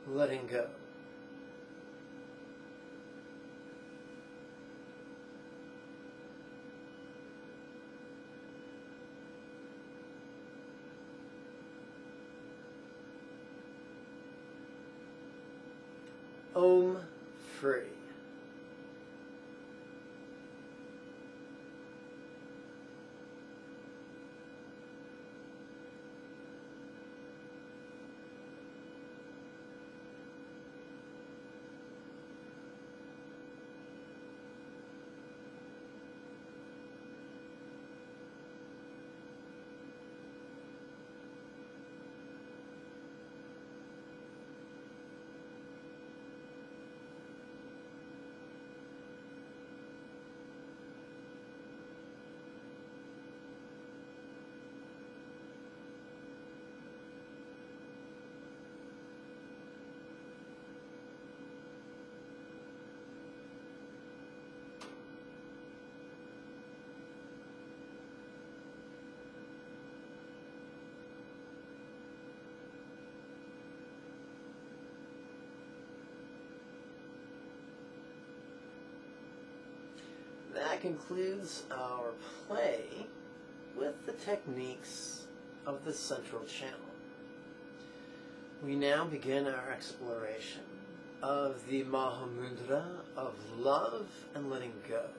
S1: letting go. Om free. That concludes our play with the techniques of the central channel. We now begin our exploration of the Mahamudra of love and letting go.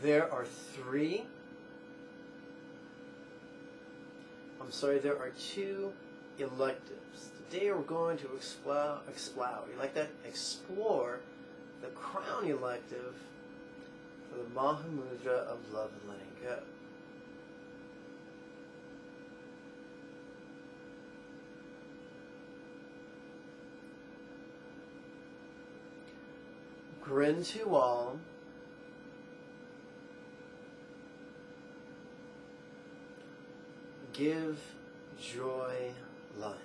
S1: There are two electives. Today we're going to explore the crown elective for the Mahamudra of love and letting go. Grin to all. Give joy light.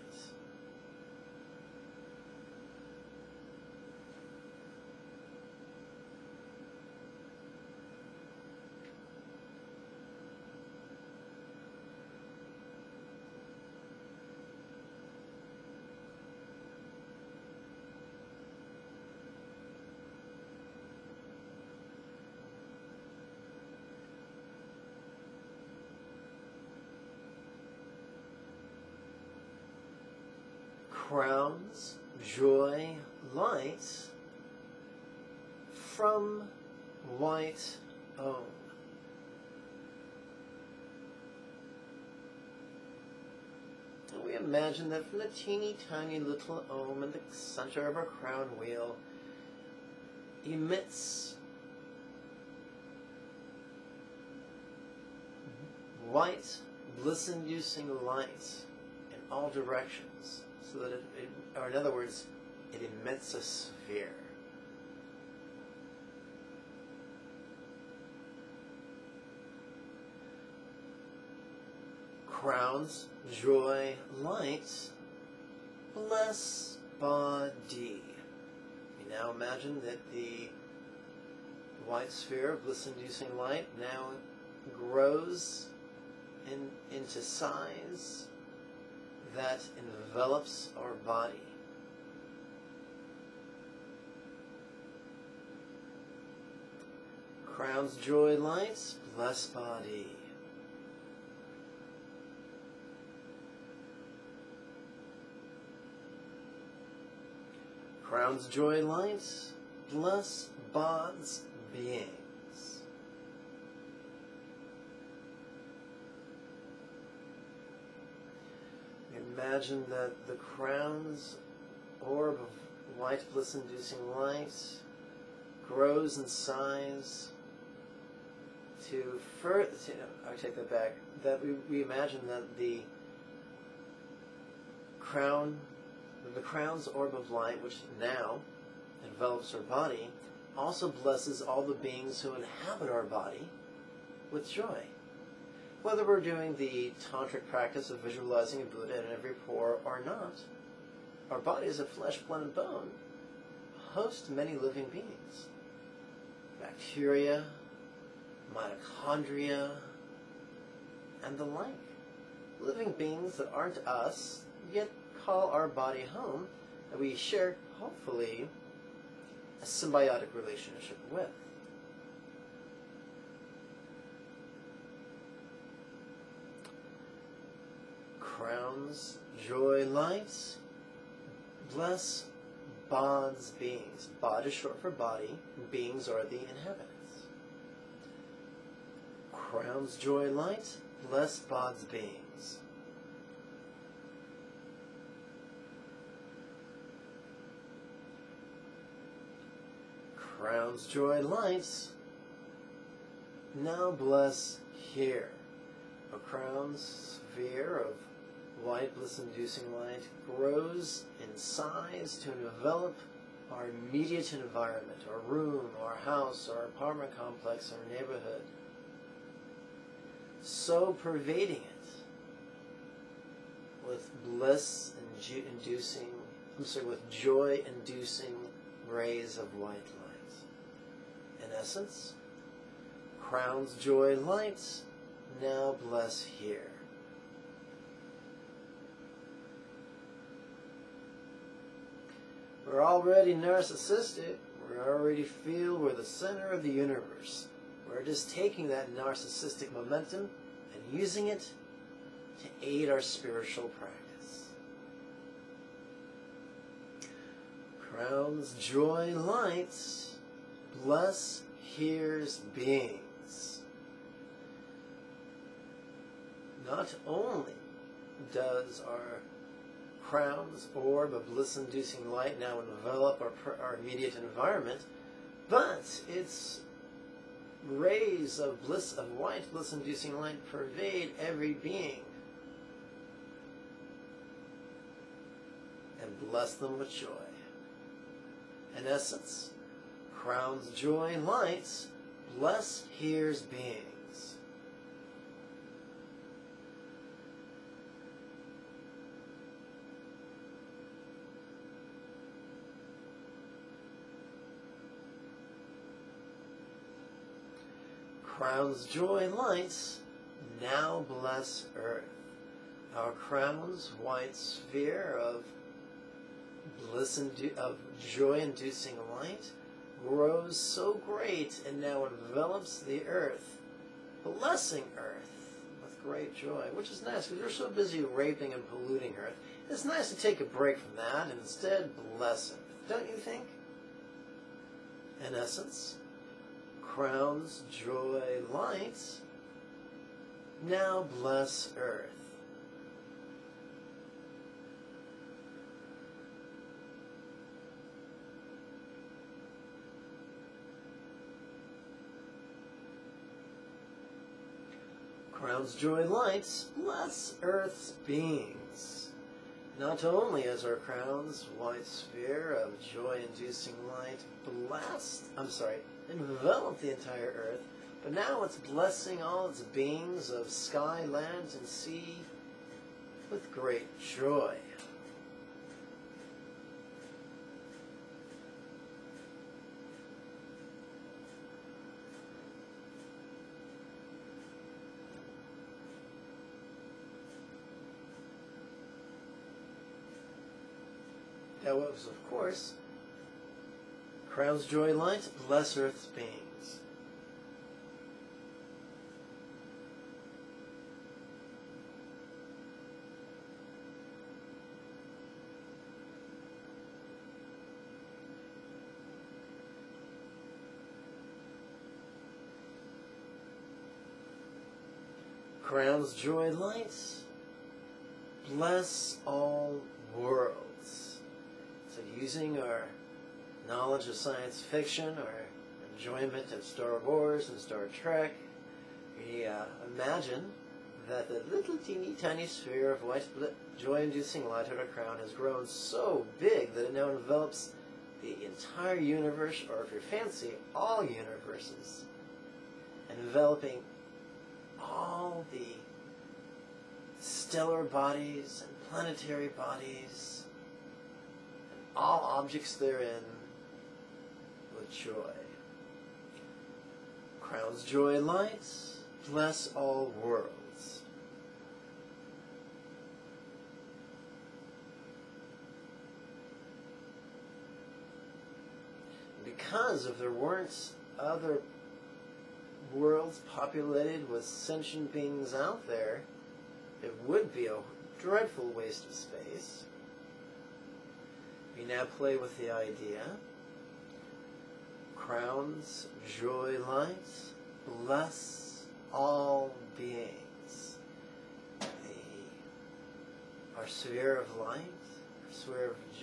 S1: Crowns, joy, light from white Om. And we imagine that from the teeny tiny little Om in the center of our crown wheel emits white, bliss-inducing light in all directions. So that or in other words, it emits a sphere. Crowns, joy, light, bless body. We now imagine that the white sphere of bliss-inducing light now grows into size that envelops our body. Crowns, joy, lights, bless body. Crown's joy light, bless Bod's beings. Imagine that the crown's orb of white bliss-inducing light grows in size to further. I take that back. That we imagine that the crown's orb of light, which now envelops our body, also blesses all the beings who inhabit our body with joy. Whether we're doing the tantric practice of visualizing a Buddha in every pore or not, our bodies of flesh, blood, and bone host many living beings. Bacteria, mitochondria, and the like. Living beings that aren't us, yet call our body home, that we share, hopefully, a symbiotic relationship with. Crown's joy lights, bless Bod's beings. Bod is short for body, beings are the inhabitants. Crown's joy light, bless Bod's beings. Crown's joy lights, now bless here. A crown's sphere of white bliss-inducing light grows in size to envelop our immediate environment, our room, our house, our apartment complex, our neighborhood, so pervading it with with joy-inducing rays of white light. In essence, Crown's joy lights now bless here. We're already narcissistic. We already feel we're the center of the universe. We're just taking that narcissistic momentum and using it to aid our spiritual practice. Crown's joy lights bless here's beings. Not only does our Crown's orb of bliss-inducing light now envelop our immediate environment, but its rays of white bliss-inducing light pervade every being and bless them with joy. In essence, Crown's joy lights bless here's beings. Crown's joy lights now bless Earth. Our Crown's white sphere of joy-inducing light grows so great and now envelops the Earth, blessing Earth with great joy, which is nice because we're so busy raping and polluting Earth. It's nice to take a break from that and instead bless Earth, don't you think? In essence, Crown's joy lights now bless Earth. Crown's joy lights bless Earth's beings. Not only has our Crown's white sphere of joy-inducing light enveloped the entire Earth, but now it's blessing all its beings of sky, land, and sea with great joy. That was, of course, Crown's joy light bless Earth's beings. Crown's joy lights, bless all worlds. So using our knowledge of science fiction, our enjoyment of Star Wars and Star Trek, we imagine that the little teeny tiny sphere of white joy-inducing light at our crown has grown so big that it now envelops the entire universe, or if you're fancy, all universes, enveloping all the stellar bodies and planetary bodies and all objects therein with joy. Crown's joy lights, bless all worlds. Because if there weren't other worlds populated with sentient beings out there, it would be a dreadful waste of space. We now play with the idea. Crown's joy lights, bless all beings. Our sphere of light,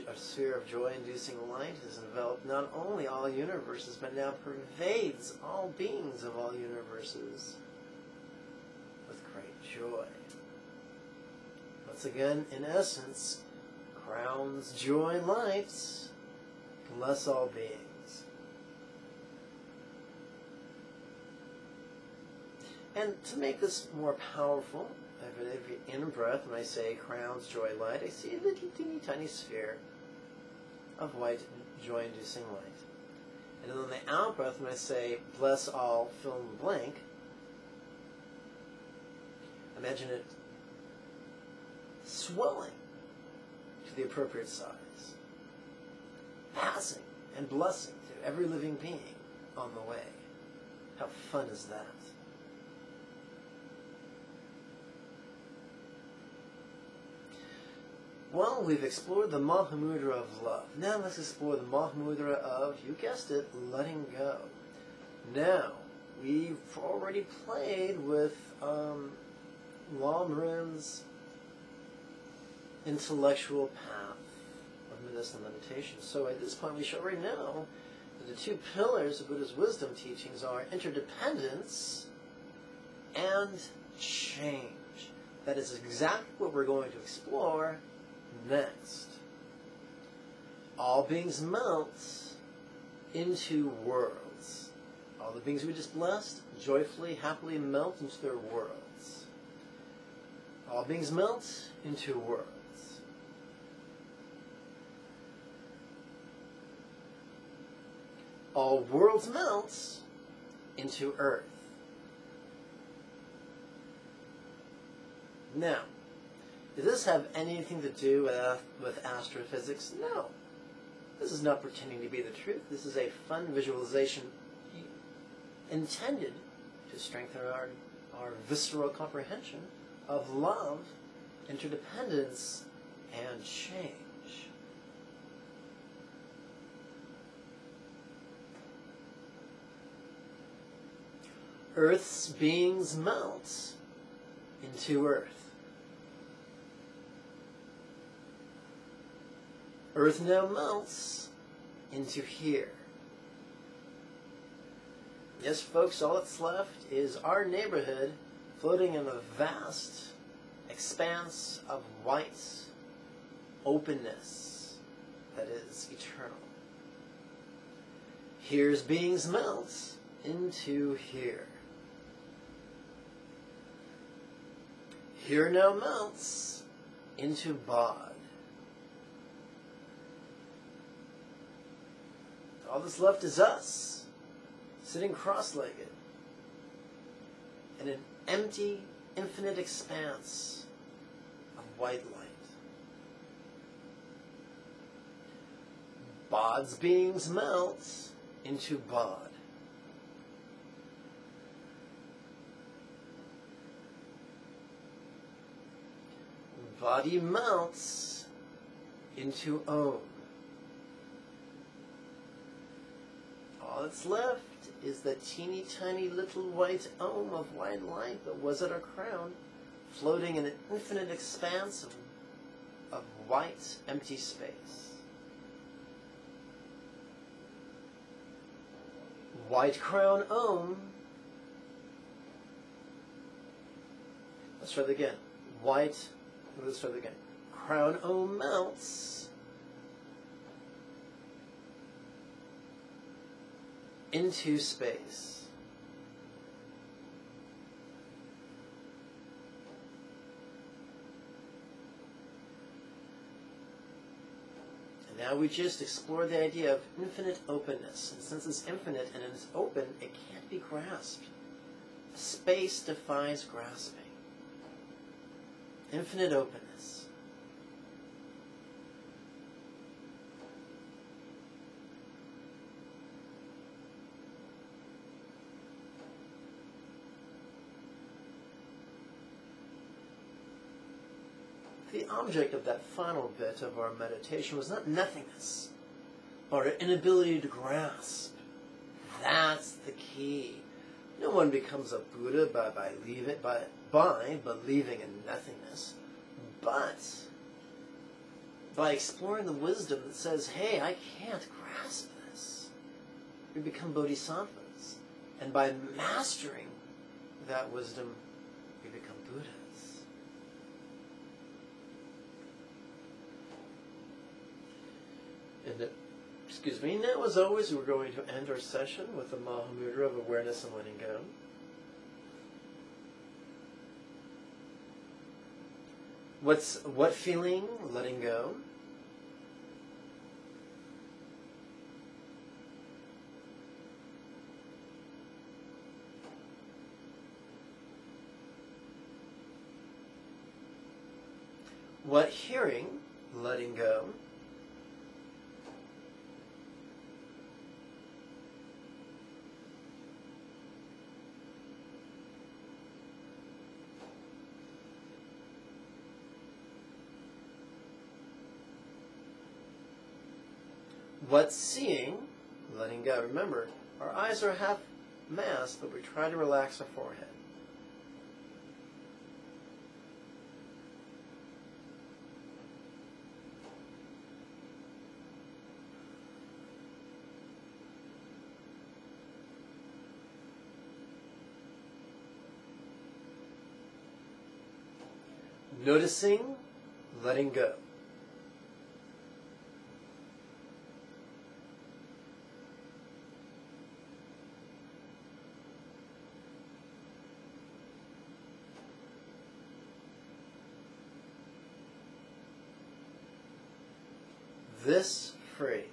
S1: our sphere of joy-inducing light has enveloped not only all universes, but now pervades all beings of all universes with great joy. Once again, in essence, Crown's joy lights, bless all beings. And to make this more powerful, every in-breath, when I say Crown's joy light, I see a little teeny tiny sphere of white joy-inducing light. And then on the out-breath, when I say bless all, fill in the blank, imagine it swelling to the appropriate size, passing and blessing to every living being on the way. How fun is that? Well, we've explored the Mahamudra of love. Now let's explore the Mahamudra of, you guessed it, letting go. Now, we've already played with Lama's intellectual path of medicinal meditation. So at this point, we should already know that the two pillars of Buddha's wisdom teachings are interdependence and change. That is exactly what we're going to explore next. All beings melt into worlds. All the beings we just blessed joyfully, happily melt into their worlds. All beings melt into worlds. All worlds melt into earth. Now, does this have anything to do with astrophysics? No. This is not pretending to be the truth. This is a fun visualization intended to strengthen our visceral comprehension of love, interdependence, and change. Earth's beings melt into earth. Earth now melts into here. Yes, folks, all that's left is our neighborhood floating in a vast expanse of white openness that is eternal. Here's beings melt into here. Here now melts into Bod. All that's left is us, sitting cross-legged in an empty, infinite expanse of white light. Bod's beings melt into Bod. Body melts into Om. All that's left is the teeny tiny little white Om of white light that was at our crown, floating in an infinite expanse of white, empty space. White crown Om. Let's try that again. Let's try that again. Crown Om melts into space. And now we just explored the idea of infinite openness. And since it's infinite and it's open, it can't be grasped. Space defies grasping. Infinite openness. The object of that final bit of our meditation was not nothingness, but our inability to grasp. That's the key. No one becomes a Buddha by believing in nothingness, but by exploring the wisdom that says, hey, I can't grasp this. We become bodhisattvas. And by mastering that wisdom, we become Buddhas. And excuse me, now as always, we're going to end our session with the Mahamudra of awareness and letting go. What feeling? Letting go. What hearing? Letting go. What seeing? Letting go. Remember, our eyes are half masked, but we try to relax our forehead. Noticing, letting go. This free.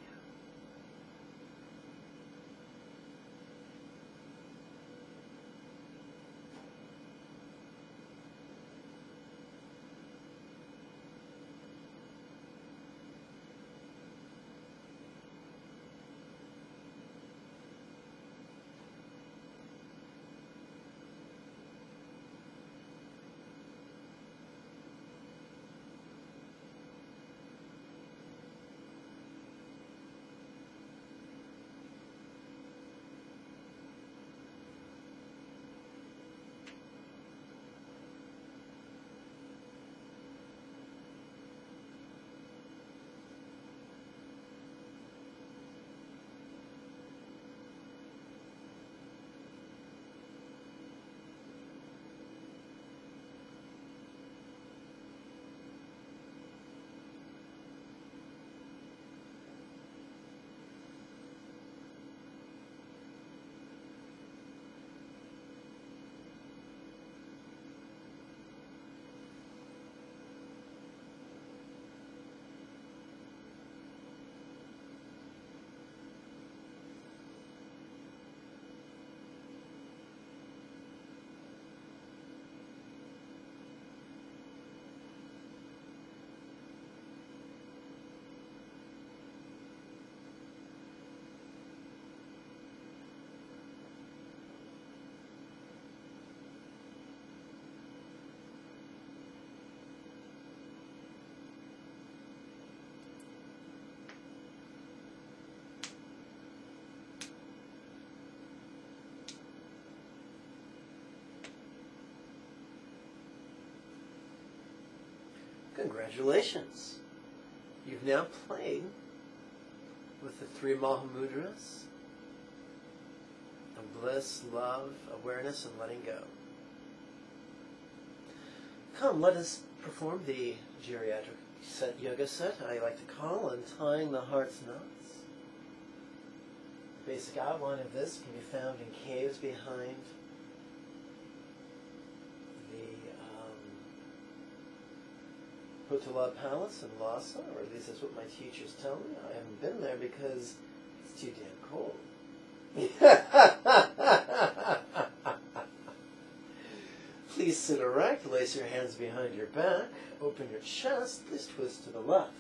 S1: Congratulations. You've now played with the 3 Mahamudras of bliss, love, awareness, and letting go. Come, let us perform the geriatric yoga set I like to call Untying the Heart's Knots. The basic outline of this can be found in caves behind the Potala Palace in Lhasa, or at least that's what my teachers tell me. I haven't been there because it's too damn cold. Please sit erect, lace your hands behind your back, open your chest, please twist to the left.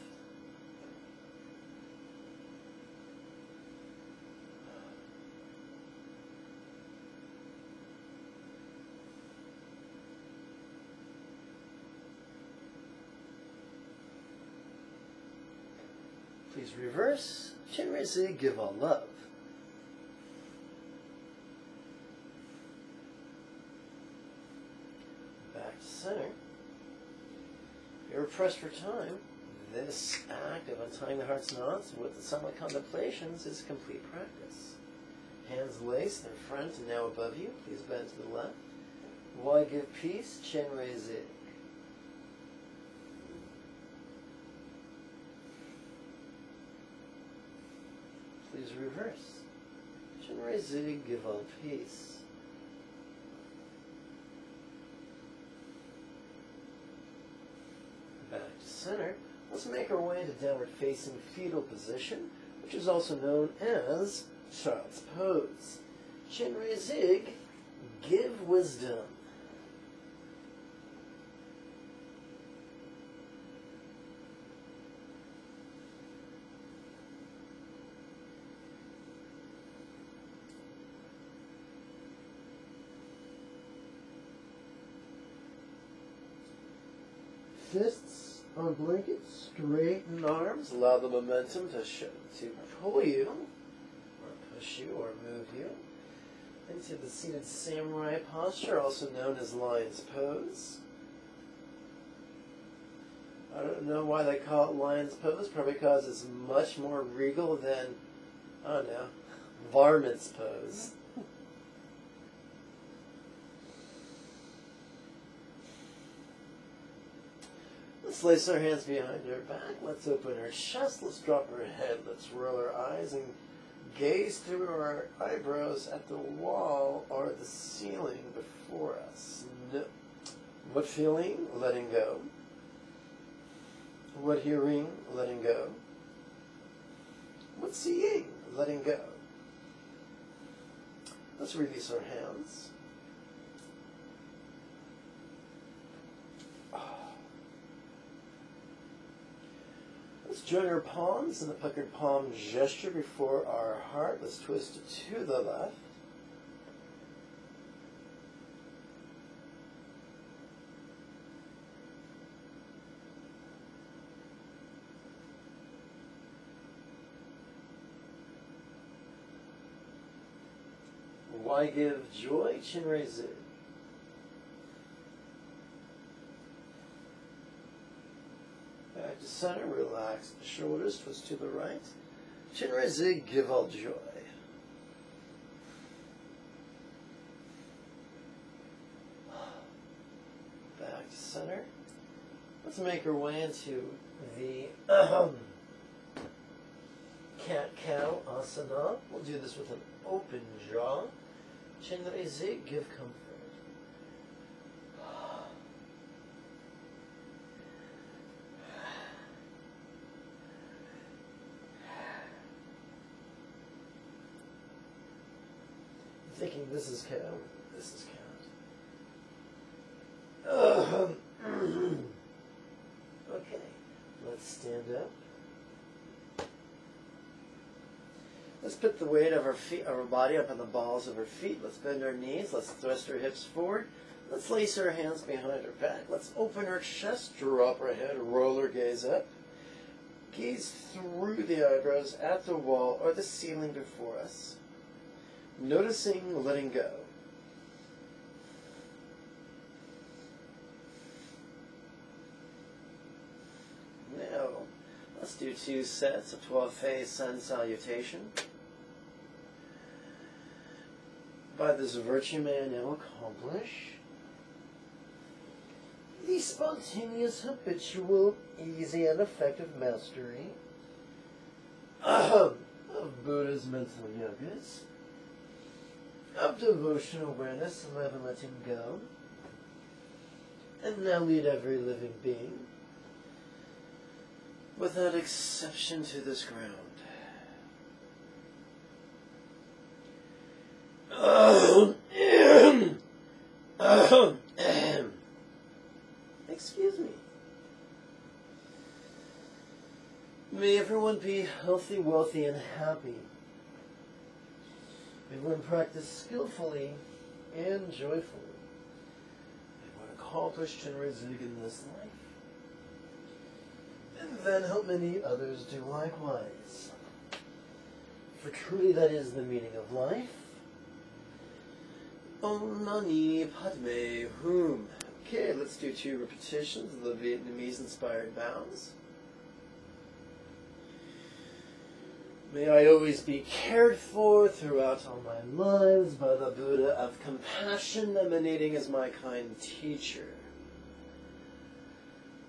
S1: Please reverse, chin raise, give all love. Back to center. If you're pressed for time, this act of untying the heart's knots with the silent contemplations is complete practice. Hands laced in front and now above you. Please bend to the left. Why give peace? Chin raise. Please reverse. Chin raise, give all peace. Back to center. Let's make our way into downward facing fetal position, which is also known as child's pose. Chin raise, give wisdom. Fists on blankets, straighten arms, allow the momentum to pull you, or push you, or move you into the seated samurai posture, also known as lion's pose. I don't know why they call it lion's pose, probably because it's much more regal than, I don't know, varmint's pose. Let's lace our hands behind our back. Let's open our chest. Let's drop our head. Let's roll our eyes and gaze through our eyebrows at the wall or the ceiling before us. No. What feeling? Letting go. What hearing? Letting go. What seeing? Letting go. Let's release our hands. Let's join our palms in the puckered palm gesture before our heart. Let's twist it to the left. Why give joy? Chin raise it. Back to center, relax the shoulders, twist to the right. Chin raise, give all joy. Back to center. Let's make our way into the cat-cow asana. We'll do this with an open jaw. Chin raise, give comfort. Thinking this is cow, this is cat. Okay, let's stand up. Let's put the weight of our feet, our body up on the balls of our feet. Let's bend our knees. Let's thrust our hips forward. Let's lace our hands behind our back. Let's open our chest, draw up our head, roll our gaze up. Gaze through the eyebrows at the wall or the ceiling before us. Noticing letting go. 32 sets of 12-phase sun salutation. By this virtue may I now accomplish the spontaneous, habitual, easy, and effective mastery of Buddha's mental yogas, of devotion, awareness, and love and letting go, and now lead every living being, without exception, to this ground. Excuse me. May everyone be healthy, wealthy, and happy. May everyone practice skillfully and joyfully. May everyone accomplish generous in this life, and then help many others do likewise. For truly that is the meaning of life. Om Mani Padme Hum. Okay, let's do 2 repetitions of the Vietnamese inspired bows. May I always be cared for throughout all my lives by the Buddha of compassion emanating as my kind teacher.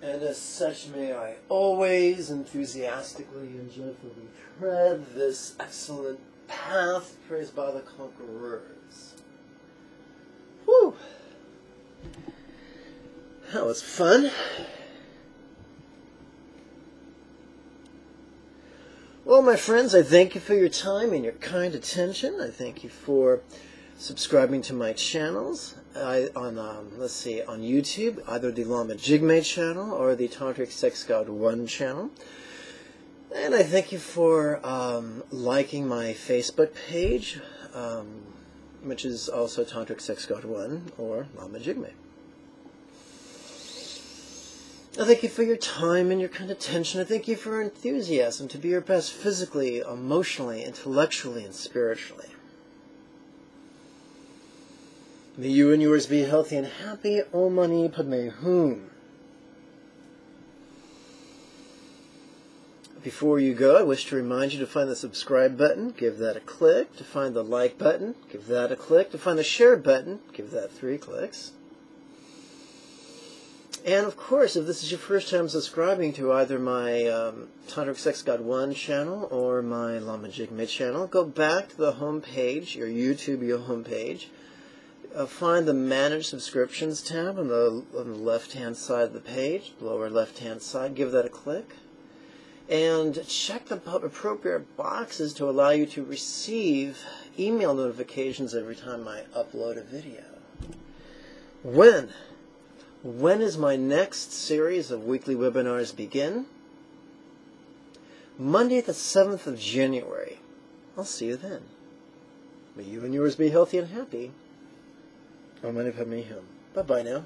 S1: And as such may I always enthusiastically and joyfully tread this excellent path praised by the conquerors. Whew! That was fun. Well, my friends, I thank you for your time and your kind attention. I thank you for subscribing to my channels on YouTube, either the Lama Jigme channel or the Tantric Sex God 1 channel. And I thank you for liking my Facebook page, which is also Tantric Sex God 1 or Lama Jigme. I thank you for your time and your kind attention. I thank you for your enthusiasm to be your best physically, emotionally, intellectually, and spiritually. May you and yours be healthy and happy. Om Mani Padme Hum. Before you go, I wish to remind you to find the subscribe button, give that a click. To find the like button, give that a click. To find the share button, give that 3 clicks. And of course, if this is your first time subscribing to either my Tantric Sex God 1 channel or my Lama Jigme channel, go back to the home page, your YouTube home page. Find the Manage Subscriptions tab on the left-hand side of the page, lower left-hand side. Give that a click. And check the appropriate boxes to allow you to receive email notifications every time I upload a video. When is my next series of weekly webinars begin? Monday the 7th of January. I'll see you then. May you and yours be healthy and happy. Om Mani Padme Hum. Bye-bye now.